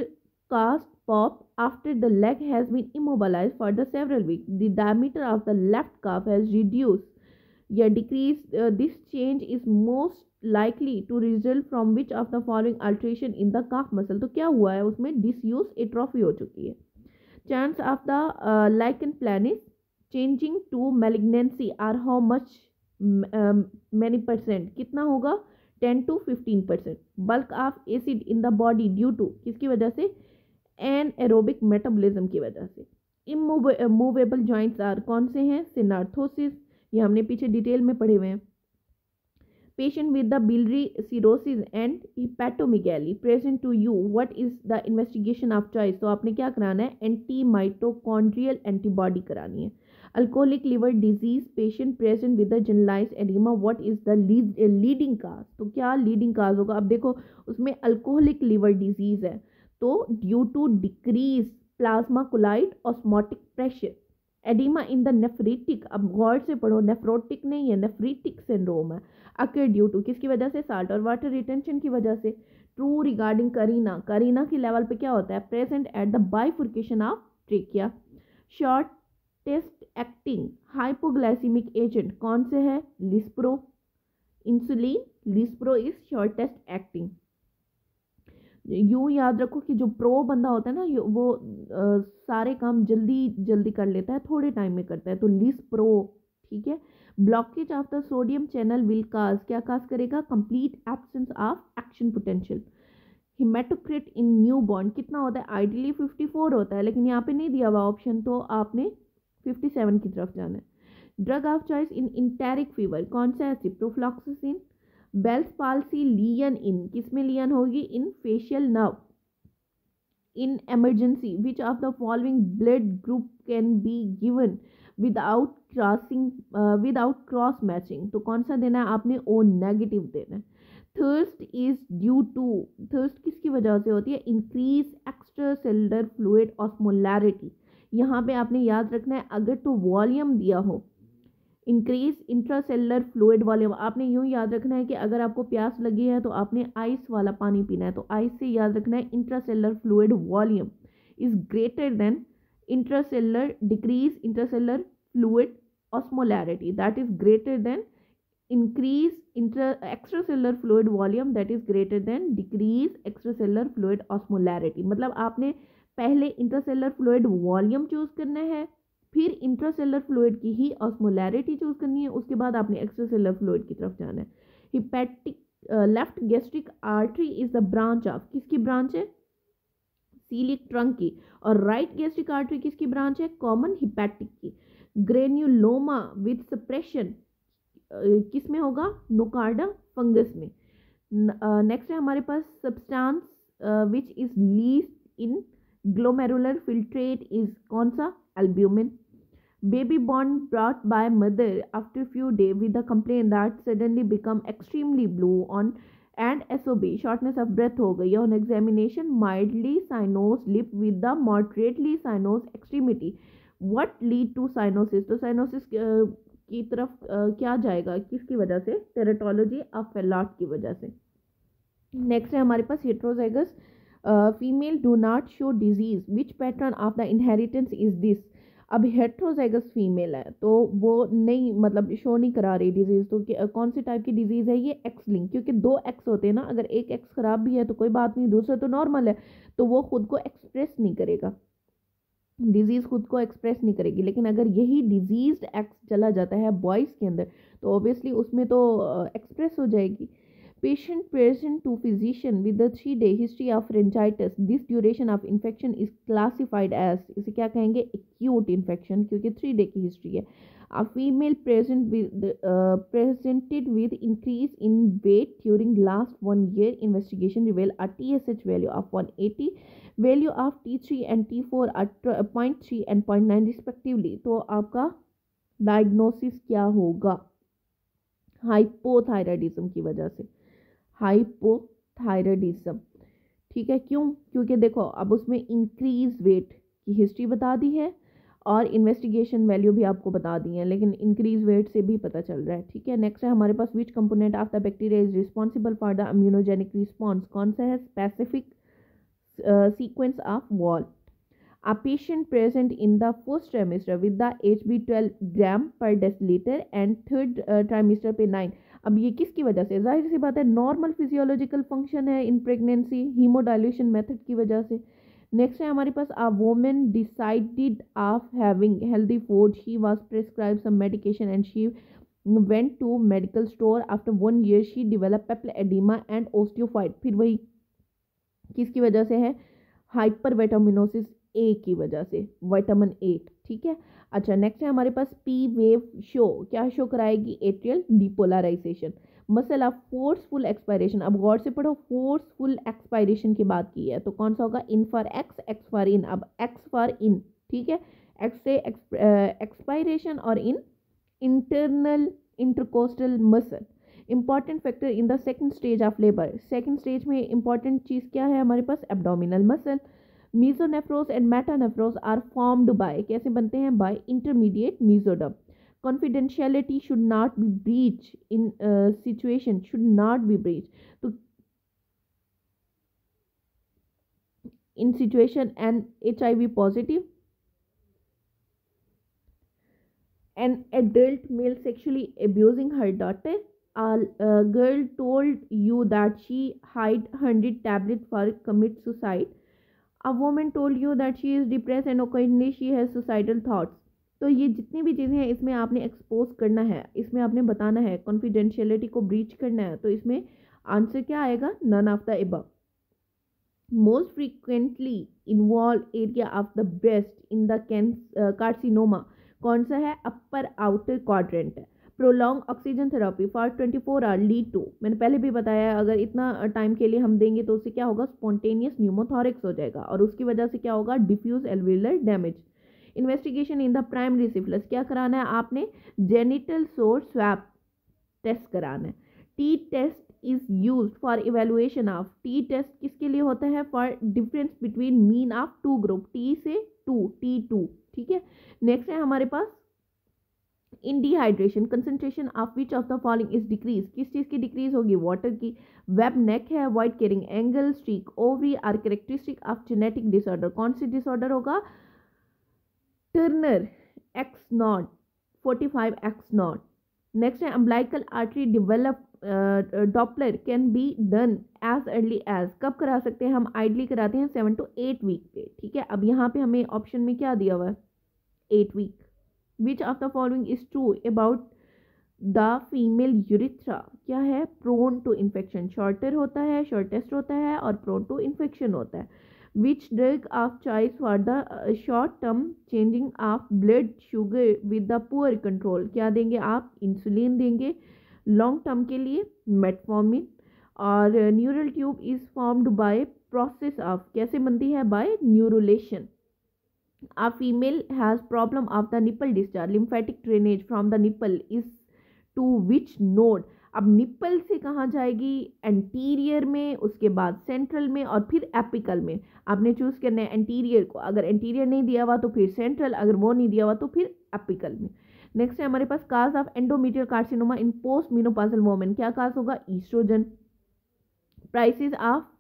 cast pop after the leg has been immobilized for the several weeks. The diameter of the left calf has reduced या decreased. This change is most likely to result from which of the following alteration in the calf muscle। तो क्या हुआ है उसमें, disuse atrophy हो चुकी है। Chance of the lichen planus changing to malignancy are how much, many percent, कितना होगा, 10 to 15%। Bulk of acid in the body due to, किसकी वजह से, anaerobic metabolism की वजह से। Immovable joints are कौन से हैं, synarthrosis, ये हमने पीछे डिटेल में पढ़े हुए हैं। Patient with the biliary cirrhosis and hepatomegaly present to you, what is the investigation of choice। तो आपने क्या कराना है, एंटी माइटोकॉन्ड्रियल एंटीबॉडी करानी है। Alcoholic liver disease patient present with the generalised oedema, what is the leading cause. तो क्या leading काज होगा, अब देखो उसमें अल्कोहलिक लिवर डिजीज है तो due to decrease plasma colloid osmotic pressure. Oedema in the nephritic, अब गौर से पढ़ो, नेफ्रोटिक नहीं है, नेफ्रिटिक सिंड्रोम है। अकर ड्यू टू किसकी वजह से, साल्ट और वाटर रिटेंशन की वजह से। ट्रू रिगार्डिंग करीना, करीना की लेवल पे क्या होता है, present at the bifurcation of trachea. Shortest acting hypoglycaemic agent कौन से है, lispro. Insulin, lispro is shortest acting. यूँ याद रखो कि जो प्रो बंदा होता है ना वो सारे काम जल्दी जल्दी कर लेता है, थोड़े टाइम में करता है, तो लिस्प्रो, ठीक है। Blockage of the sodium channel will cause, क्या काज करेगा, complete absence of action potential. Hematocrit in newborn कितना होता है, आइडियली 54 होता है, लेकिन यहाँ पे नहीं दिया हुआ ऑप्शन, तो आपने 57 की तरफ जाना है। Drug of choice in enteric fever कौन सा है, ciprofloxacin. Bell's palsy lesion in, किसमें लियन होगी, in facial nerve. in emergency, which of the following blood group can be given without cross matching? तो कौन सा देना है आपने? ओ नेगेटिव देना है। Thirst is due to, thirst किसकी वजह से होती है? Increase extracellular fluid osmolarity. यहाँ पे आपने याद रखना है, अगर तो वॉल्यूम दिया हो, इंक्रीज इंट्रासेलुलर फ्लूइड वॉल्यूम, आपने यूं याद रखना है कि अगर आपको प्यास लगी है तो आपने आइस वाला पानी पीना है, तो आइस से याद रखना है intracellular fluid volume is greater then intracellular, decrease intracellular fluid osmolarity that is greater then increase extracellular fluid volume that is greater than decrease extracellular fluid osmolarity। मतलब आपने पहले इंट्रासेलुलर फ्लूइड वॉल्यूम चूज करना है, फिर intracellular fluid की ही osmolarity choose करनी है, उसके बाद आपने एक्स्ट्रासेलुलर फ्लूइड की तरफ जाना है। Hepatic left gastric artery is the branch of, किसकी ब्रांच है? सीलिक ट्रंक की। और राइट गैस्ट्रिक आर्टरी किसकी ब्रांच है? कॉमन हिपैटिक की। ग्रेन्युलोमा विद सप्रेशन किस में होगा? नोकार्डा फंगस में। नेक्स्ट है हमारे पास substance which is least in glomerular filtrate is कौन सा? Albumin. Baby born brought by mother after few day with the complain that suddenly become extremely blue on and SOB, shortness of breath हो गई on examination, mildly cyanosed lip with the moderately cyanosed extremity, what lead to cyanosis? तो cyanosis की तरफ क्या जाएगा? किसकी वजह से? टेरेटोलॉजी ऑफ फेलाट की वजह से। नेक्स्ट है हमारे पास heterozygous female do not show disease, which pattern of the inheritance is this? अब हेट्रोजाइगस फीमेल है तो वो नहीं, मतलब शो नहीं करा रही डिजीज, तो कौन सी टाइप की डिजीज है ये? एक्स लिंक, क्योंकि दो एक्स होते हैं ना, अगर एक एक्स खराब भी है तो कोई बात नहीं, दूसरा तो नॉर्मल है, तो वो खुद को एक्सप्रेस नहीं करेगा, डिजीज खुद को एक्सप्रेस नहीं करेगी। लेकिन अगर यही डिजीज्ड एक्स चला जाता है बॉयज़ के अंदर तो ऑब्वियसली उसमें तो एक्सप्रेस हो जाएगी। Patient present to physician with the 3-day history of laryngitis, this duration of infection is classified as, इसे क्या कहेंगे? एक्यूट इन्फेक्शन, क्योंकि 3 day की हिस्ट्री है। A female presented with increase in weight during last 1 year, investigation reveal a TSH value of 180, value of T3 and T4 at 0.3 and 0.9 respectively। तो आपका diagnosis क्या होगा? हाइपोथायराइडिज्म की वजह से, हाइपोथायराइडिज्म। ठीक है, क्यों? क्योंकि देखो अब उसमें इंक्रीज वेट की हिस्ट्री बता दी है और इन्वेस्टिगेशन वैल्यू भी आपको बता दी है, लेकिन इंक्रीज वेट से भी पता चल रहा है। ठीक है, नेक्स्ट है हमारे पास which component of the bacteria is responsible for the immunogenic response? कौन सा है? Specific sequence of wall. A patient present in the first trimester with the HB 12 gram per decilitre and third trimester पे 9। अब ये किसकी वजह से? जाहिर सी बात है नॉर्मल फिजियोलॉजिकल फंक्शन है इन प्रेगनेंसी, हीमोडाइल्यूशन मेथड की वजह से। नेक्स्ट है हमारे पास a woman decided of having healthy food, she was prescribed some medication and she went to medical store, after 1 year she developed papilla edema and osteophyte। फिर वही किसकी वजह से है? हाइपर विटामिनोसिस ए की वजह से, विटामिन ए। ठीक है, अच्छा नेक्स्ट है हमारे पास पी वेव शो, क्या शो कराएगी? Atrial depolarization. Muscle of forceful expiration, अब गौर से पढ़ो, फोर्सफुल एक्सपायरेशन की बात की है तो कौन सा होगा? In for x, x for in. अब एक्स फॉर इन, ठीक है, एक्स से एक्सपायरेशन और इन internal intercostal muscle. Important factor in the second stage of labour, second stage में इंपॉर्टेंट चीज़ क्या है हमारे पास? Abdominal muscle. Mesonephros and metanephros are formed by, कैसे बनते हैं? By intermediate mesoderm. Confidentiality should not be breach in situation, should not be breach, तो in situation and HIV positive, an adult male sexually abusing her daughter, a girl told you that she hid 100 tablets for commit suicide, a woman told you that she is depressed and occasionally she has suicidal thoughts। तो ये जितनी भी चीज़ें हैं इसमें आपने expose करना है, इसमें आपने बताना है, कॉन्फिडेंशियलिटी को ब्रीच करना है, तो इसमें आंसर क्या आएगा? None of the above. Most frequently involve area of the breast in the carcinoma, कौन सा है? अपर आउटर क्वाड्रेंट है। Prolong oxygen therapy for 24 hour lead to, मैंने पहले भी बताया है, अगर इतना टाइम के लिए हम देंगे तो उससे क्या होगा, स्पॉन्टेनियस न्यूमोथोरिक्स हो जाएगा और उसकी वजह से क्या होगा, diffuse alveolar damage. Investigation in the primary syphilis, क्या कराना है आपने, जेनिटल सोर स्वैप टेस्ट कराना है। T test is use for evaluation of, T test किसके लिए होता है, for difference between mean of two group, T से टू, T2, ठीक है। नेक्स्ट है हमारे पास in dehydration, concentration of which of the following is decrease, किस चीज की डिक्रीज होगी, वाटर की। वेब नेक है, wide carrying angle, streak ovary are characteristic of genetic disorder, कौन सी डिसऑर्डर होगा, Turner X nought 45 X nought. Next है umbilical artery develop, Doppler can be done as early as, कब करा सकते हैं हम, आइडली कराते हैं 7 to 8 वीक पे, ठीक है। अब यहाँ पे हमें ऑप्शन में क्या दिया हुआ है, 8 week. Which of the following is true about the female urethra, क्या है, प्रोन टू इन्फेक्शन, शॉर्टर होता है, शॉर्टेस्ट होता है और प्रोन टू इन्फेक्शन होता है। Which drug of choice for the short term changing of blood sugar with the poor control, क्या देंगे आप, इंसुलिन देंगे। लॉन्ग टर्म के लिए मेटफॉर्मिन। और neural tube is formed by process of, कैसे बनती है, bye न्यूरुलेशन। A female has problem of the nipple discharge, lymphatic drainage from the nipple is to which node, अब निप्पल से कहाँ जाएगी, एंटीरियर में, उसके बाद सेंट्रल में और फिर एपिकल में। आपने चूज करना है एंटीरियर को, अगर एंटीरियर नहीं दिया हुआ तो फिर सेंट्रल, अगर वो नहीं दिया हुआ तो फिर एपिकल में। नेक्स्ट है हमारे पास cause of endometrial carcinoma in post menopausal women, क्या काज होगा, oestrogen. Prices of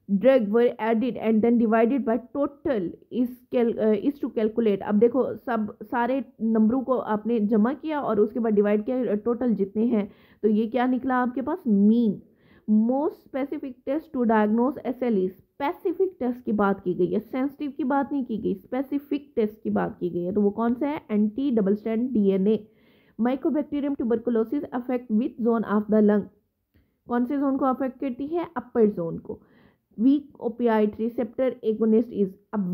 drug were added and then divided by total is to calculate, अब देखो सब सारे नंबरों को आपने जमा किया और उसके बाद डिवाइड किया, टोटल जितने हैं, तो ये क्या निकला आपके पास, mean. Most specific test to diagnose SLE, specific test की बात की गई है, सेंसिटिव की बात नहीं की गई, स्पेसिफिक टेस्ट की बात की गई है, तो वो कौन सा है, anti double strand DNA। Mycobacterium tuberculosis affect with zone of the lung, कौन से जोन को अफेक्ट करती है, अपर जोन को। Weak opioid receptor agonist is, अब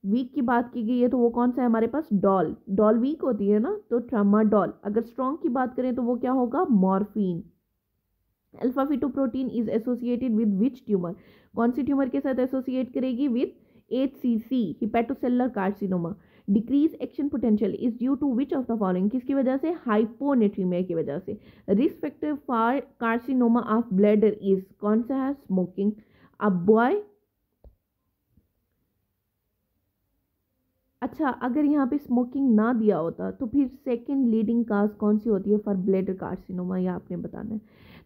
वीक की बात की गई है तो वो कौन सा है हमारे पास, डॉल वीक होती है ना, तो ट्रामाडोल। अगर स्ट्रॉन्ग की बात करें तो वो क्या होगा, morphine. Alpha fetoprotein is associated with which tumour, कौन सी ट्यूमर के साथ एसोसिएट करेगी, with HCC, hepatocellular carcinoma. Decrease action potential is due to which of the following, किसकी वजह से, हाइपोनेट्रीमिया की वजह से। Risk factor for carcinoma of bladder is, कौन सा है, स्मोकिंग। अब बॉय, अच्छा अगर यहाँ पे स्मोकिंग ना दिया होता तो फिर सेकंड लीडिंग काज कौन सी होती है फॉर ब्लैडर कार्सिनोमा, ये आपने बताना है।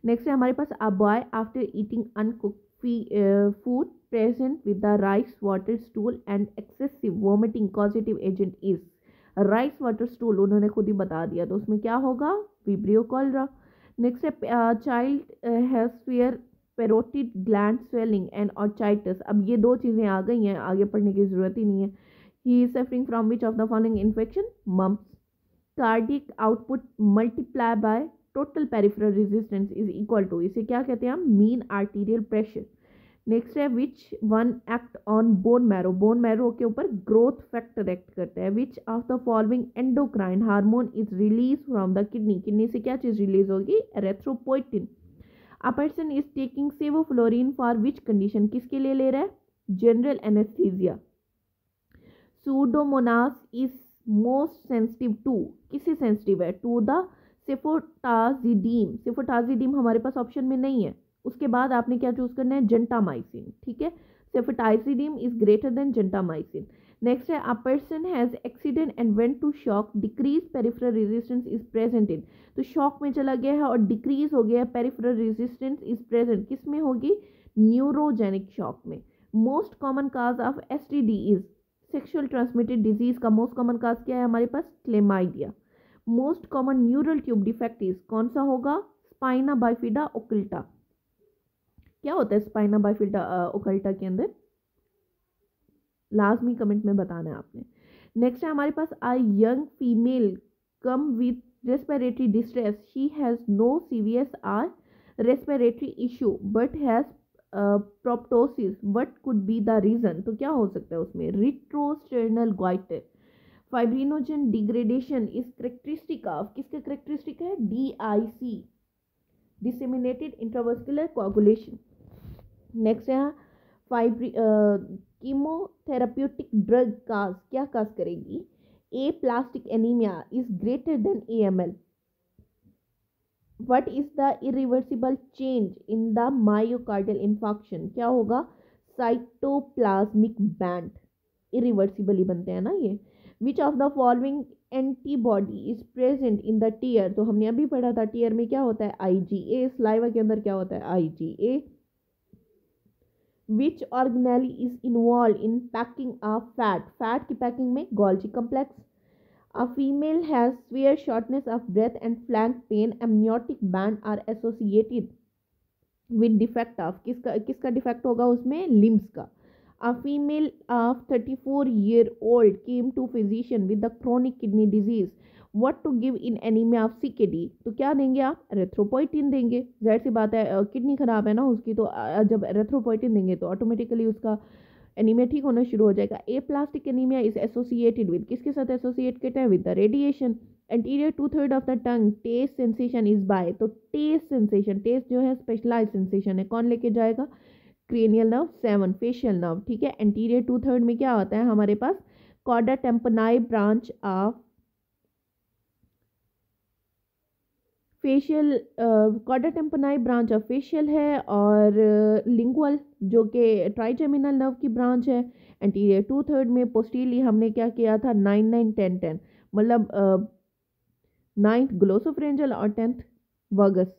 नेक्स्ट है हमारे पास a boy after eating uncooked food present with the rice water stool and excessive vomiting causative agent is, rice water stool उन्होंने खुद ही बता दिया, तो उसमें क्या होगा, विब्रियो कॉलरा। नेक्स्ट है child has fair parotid gland swelling and orchitis, अब ये दो चीज़ें आ गई हैं, आगे पढ़ने की ज़रूरत ही नहीं है। He is suffering from which of the following infection, mumps. Cardiac output multiply by total peripheral resistance is equal to, इसे क्या कहते हैं हम, मीन आर्टीरियल प्रेशर। नेक्स्ट है which one act on bone marrow, bone marrow के ऊपर growth factor act करता है। विच of the following endocrine hormone is release from the kidney, kidney से क्या चीज़ रिलीज होगी, erythropoietin. A person is taking sevoflurane for which condition, किसके लिए ले रहा है, general anaesthesia. Pseudomonas is most sensitive to, किससे सेंसिटिव है, टू द सेफोटाजिडीम, सेफोटाजिडीम हमारे पास ऑप्शन में नहीं है, उसके बाद आपने क्या चूज करना है, जेंटामाइसिन, ठीक है। Ceftazidime is greater than gentamicin. Next है a person has accident and went to shock, decrease peripheral resistance is present in, तो शॉक में चला गया है और डिक्रीज हो गया है, पेरिफेरल रेजिस्टेंस इज प्रेजेंट, किस में होगी, न्यूरोजेनिक शॉक में। Most common cause of STD is, sexual transmitted disease का मोस्ट कॉमन काज क्या है हमारे पास, chlamydia. Most common neural tube defect is, कौन सा होगा, स्पाइना बाइफिडा ओकल्टा। क्या होता है स्पाइना बाइफिडा ओकल्टा के अंदर, लाजमी कमेंट में बताना है आपने। नेक्स्ट है हमारे पास a young female come with respiratory distress, she has no सीवियस or respiratory issue but has proptosis, what could be the reason, तो क्या हो सकता है उसमें, retrosternal goitre. Fibrinogen degradation is characteristic of, किसका करेक्टरिस्टिक है, DIC, disseminated intravascular coagulation. Next है कीमोथेराप्यूटिक ड्रग काज, क्या काज करेगी, aplastic anaemia is greater than AML। What is the irreversible change in the myocardial infarction, क्या होगा, cytoplasmic band, irreversibly बनते हैं ना ये। Which of the following antibody is present in the tear, तो हमने अभी पढ़ा था टीयर में क्या होता है, IgA, सलाइवा के अंदर क्या होता है, IgA। Which organelle is involve in packing of fat, fat की पैकिंग में Golgi complex. A female has severe shortness of breath and flank pain. Amniotic band are associated with defect of, किसका defect होगा उसमें, limbs का। A female of 34-year-old came to physician with the chronic kidney disease. What to give in anemia of CKD, तो क्या देंगे आप, erythropoietin देंगे, जाहिर सी बात है किडनी खराब है ना उसकी, तो जब एरिथ्रोपोइटिन देंगे तो ऑटोमेटिकली उसका एनीमिया ठीक होना शुरू हो जाएगा। Aplastic anaemia is associated with, किसके साथ एसोसिएट करता है, with the radiation. Anterior 2/3 of the tongue taste sensation is by, तो टेस्ट सेंसेशन, टेस्ट जो है स्पेशलाइज सेंसेशन है, कौन लेके जाएगा, क्रेनियल नर्व 7, फेशियल नर्व, ठीक है। एंटीरियर 2/3 में क्या होता है हमारे पास, chorda tympani branch of facial, chorda tympani branch of facial है, और लिंगुअल जो कि ट्राइजेमिनल नर्व की ब्रांच है। एंटीरियर 2/3 में पोस्टीरियरली हमने क्या किया था, 9 9 10 10, मतलब 9th ग्लोसोफ्रेंजल और 10th वर्गस।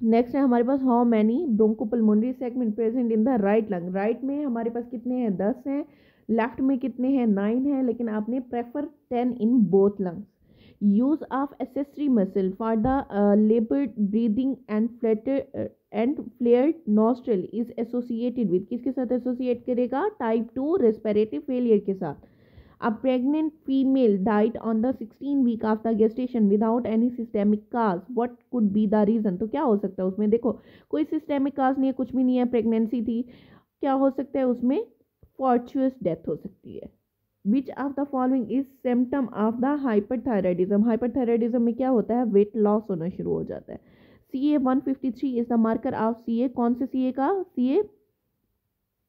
नेक्स्ट है हमारे पास, how many bronchopulmonary segment present in the right lung, right में हमारे पास कितने हैं, 10 हैं, लेफ्ट में कितने हैं, 9 हैं, लेकिन आपने prefer 10 in both lungs. use of accessory muscle for the labored breathing and flared nostril is associated with, किसके साथ एसोसिएट करेगा, टाइप 2 रेस्पिरेटरी फेलियर के साथ। A pregnant female died on the 16th week after gestation without any systemic cause. What could be the reason, तो क्या हो सकता है उसमें, देखो कोई सिस्टेमिक काज नहीं है, कुछ भी नहीं है, प्रेगनेंसी थी, क्या हो सकता है उसमें, फॉर्चुअस डेथ हो सकती है। विच of the following is symptom of the hyperthyroidism, hyperthyroidism में क्या होता है, वेट लॉस होना शुरू हो जाता है। CA 153 is the marker of CA, कौन से CA का, CA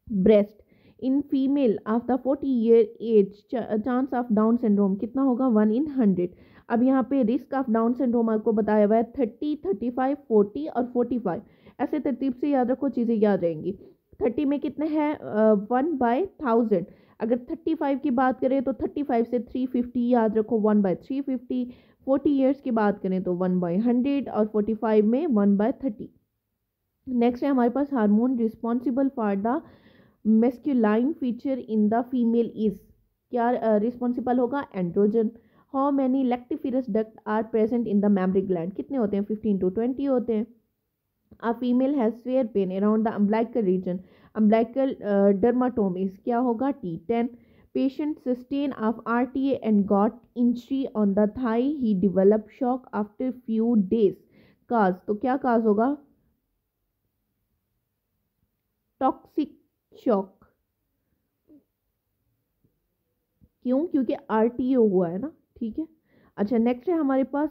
breast. In female of the 40-year age chance of down syndrome कितना होगा, 1 in 100। अब यहाँ पे रिस्क ऑफ डाउन सिंड्रोम आपको बताया हुआ है 30, 35, 40 और 45, ऐसे तरतीब से याद रखो, चीज़ें याद रहेंगी। 30 में कितने हैं, 1/1000। अगर 35 की बात करें तो 35 से 350 याद रखो, 1/350। 40 ईयर्स की बात करें तो 1/100, और 45 में 1/30। नेक्स्ट है हमारे पास, hormone responsible for the masculine feature in the female is, क्या रिस्पॉन्सिबल होगा, androgen. How many lactiferous duct are present in the mammary gland, कितने होते हैं, 15 to 20 होते हैं। A female has severe pain around the umbilical region. Umbilical dermatomes क्या होगा, T10. Patient sustained of RTA and got injury on the thigh. He developed shock after few days. Cause, तो क्या cause होगा, toxic shock. क्यों, क्योंकि RTA हुआ है ना, ठीक है। अच्छा नेक्स्ट है हमारे पास,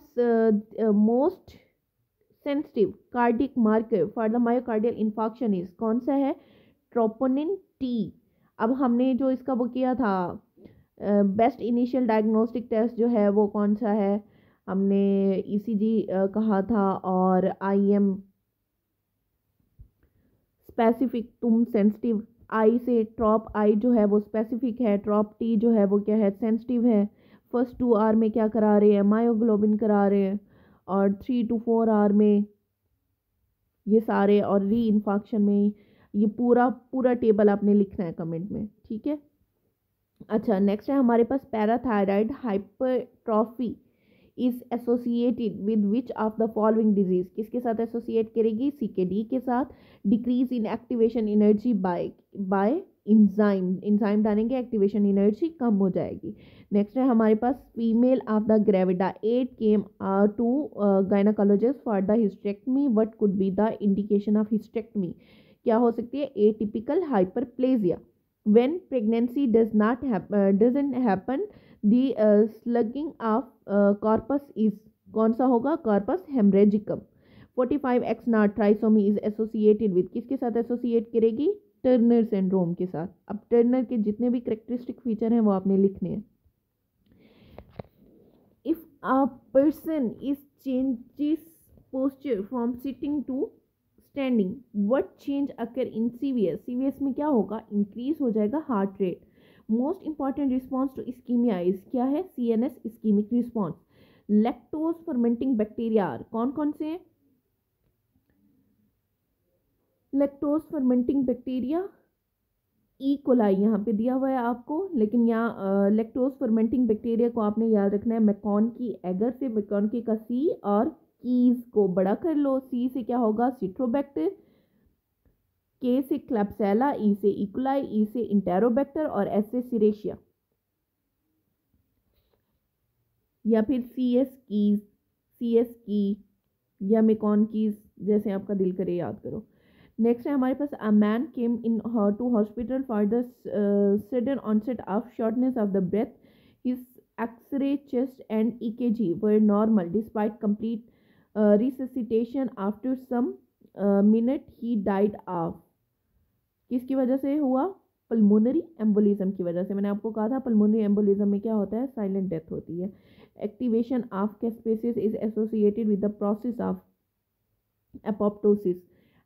most sensitive cardiac marker for the myocardial infarction is, कौन सा है, ट्रोपोनिन T। अब हमने जो इसका वो किया था, बेस्ट इनिशियल डायग्नोस्टिक टेस्ट जो है वो कौन सा है, हमने ECG कहा था, और IM स्पेसिफिक, तुम सेंसिटिव आई से, ट्रॉप आई जो है वो स्पेसिफिक है, ट्रॉप T जो है वो क्या है, सेंसिटिव है। फर्स्ट 2 आवर में क्या करा रहे हैं, मायोग्लोबिन करा रहे हैं, और 3 to 4 आवर में ये सारे, और री इन्फॉक्शन में, ये पूरा टेबल आपने लिखना है कमेंट में, ठीक है। अच्छा नेक्स्ट है हमारे पास, parathyroid hypertrophy is associated with which of the following disease, किसके साथ एसोसिएट करेगी, CKD के साथ। Decrease in activation energy by enzyme डालेंगे, एक्टिवेशन एनर्जी कम हो जाएगी। नेक्स्ट है हमारे पास, female of the gravida 8 came to gynaecologist for the hysterectomy. What could be the indication of hysterectomy, क्या हो सकती है, atypical hyperplasia. when pregnancy doesn't happen, the slugging of corpus is कौन सा होगा, corpus hemorrhagicum. 45X not trisomy is associated with, किसके साथ associate करेगी, टर्नर सिंड्रोम के साथ. अब टर्नर के जितने भी करेक्टरिस्टिक फीचर हैं वो आपने लिखने हैं. If a person is changes posture from sitting to standing, what change occur in CVS? CVS में क्या होगा, इंक्रीज हो जाएगा heart rate. Most important response to ischemia is क्या है, CNS ischemic response. Lactose fermenting bacteria कौन कौन से हैं, lactose fermenting bacteria E coli यहाँ पे दिया हुआ है आपको, लेकिन यहाँ लैक्टोज फर्मेंटिंग बैक्टीरिया को आपने याद रखना है मैकॉन की एगर से, मैकॉन की का सी, और कीज को बड़ा कर लो. सी से क्या होगा, सिट्रोबैक्टर, के से क्लैप्सेला, ई से इकोलाई, ई से इंटेरोबैक्टर और एस से सिरेशिया, या फिर सी एस की या मेकॉन कीज, जैसे आपका दिल करे याद करो. नेक्स्ट है हमारे पास, a man came in to hospital for the sudden onset of shortness of the breath. His x-ray, chest and EKG were normal despite complete resuscitation. After some minute he died of, किसकी वजह से हुआ, pulmonary embolism की वजह से. मैंने आपको कहा था पल्मोनरी एम्बोलिज्म में क्या होता है, साइलेंट डेथ होती है. Activation of caspases is associated with the process of apoptosis.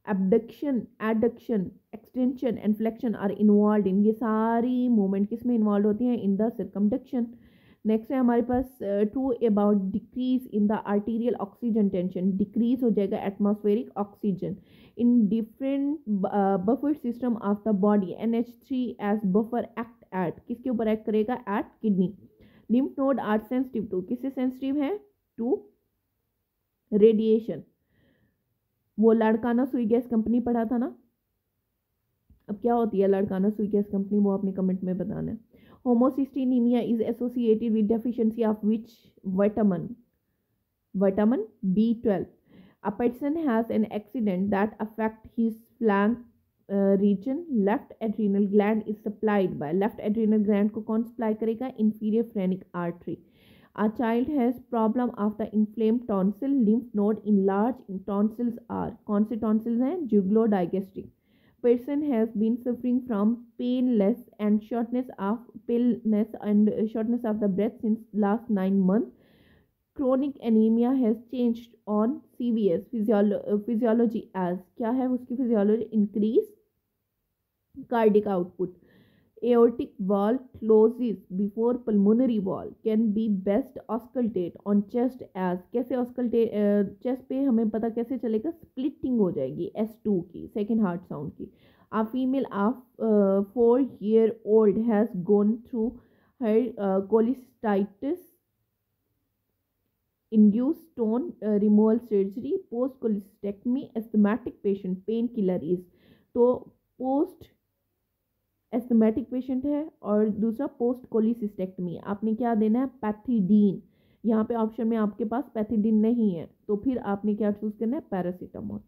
Abduction, adduction, extension and flexion are involve in, ये सारी मूवमेंट किस में इन्वॉल्व होती हैं, इन द सर्कमडक्शन. नेक्स्ट है हमारे पास true about decrease in the arterial oxygen tension, decrease हो जाएगा atmospheric oxygen in different buffer system of the body. NH3 as buffer act at, किसके ऊपर एक्ट करेगा, at kidney. Lymph node are sensitive to, किससे sensitive है, to radiation. वो लड़काना सुई गैस कंपनी पढ़ा था ना, अब क्या होती है लड़काना सुई गैस कंपनी, वो आपने कमेंट में बताना है. Homocysteinaemia is associated with deficiency of which vitamin, vitamin B12. A person has an accident that affect his flank region. Left adrenal gland is supplied by, left adrenal gland को कौन supply करेगा, inferior phrenic artery. A child has problem of the inflamed tonsil, lymph node enlarged. Tonsils are, कौन से tonsils हैं, jugulo-digastric. Person has been suffering from painless and shortness of the breath since last 9 months. Chronic anemia has changed on CVS physiology as, क्या है उसकी physiology, increase cardiac output. Aortic valve closes before pulmonary valve, can be best auscultate on chest as, कैसे auscultate, chest पे हमें पता कैसे चलेगा, splitting हो जाएगी S2 की, second heart sound की. A female of 4-year-old has gone through her cholecystitis induced stone removal surgery, post cholecystectomy. Asthmatic patient, painkiller is, तो post एस्थमेटिक पेशेंट है और दूसरा पोस्ट कोलिसिस्टेक्टमी, आपने क्या देना है, पैथिडीन. यहाँ पे ऑप्शन में आपके पास पैथिडीन नहीं है तो फिर आपने क्या चूज करना है, पैरासीटामोल.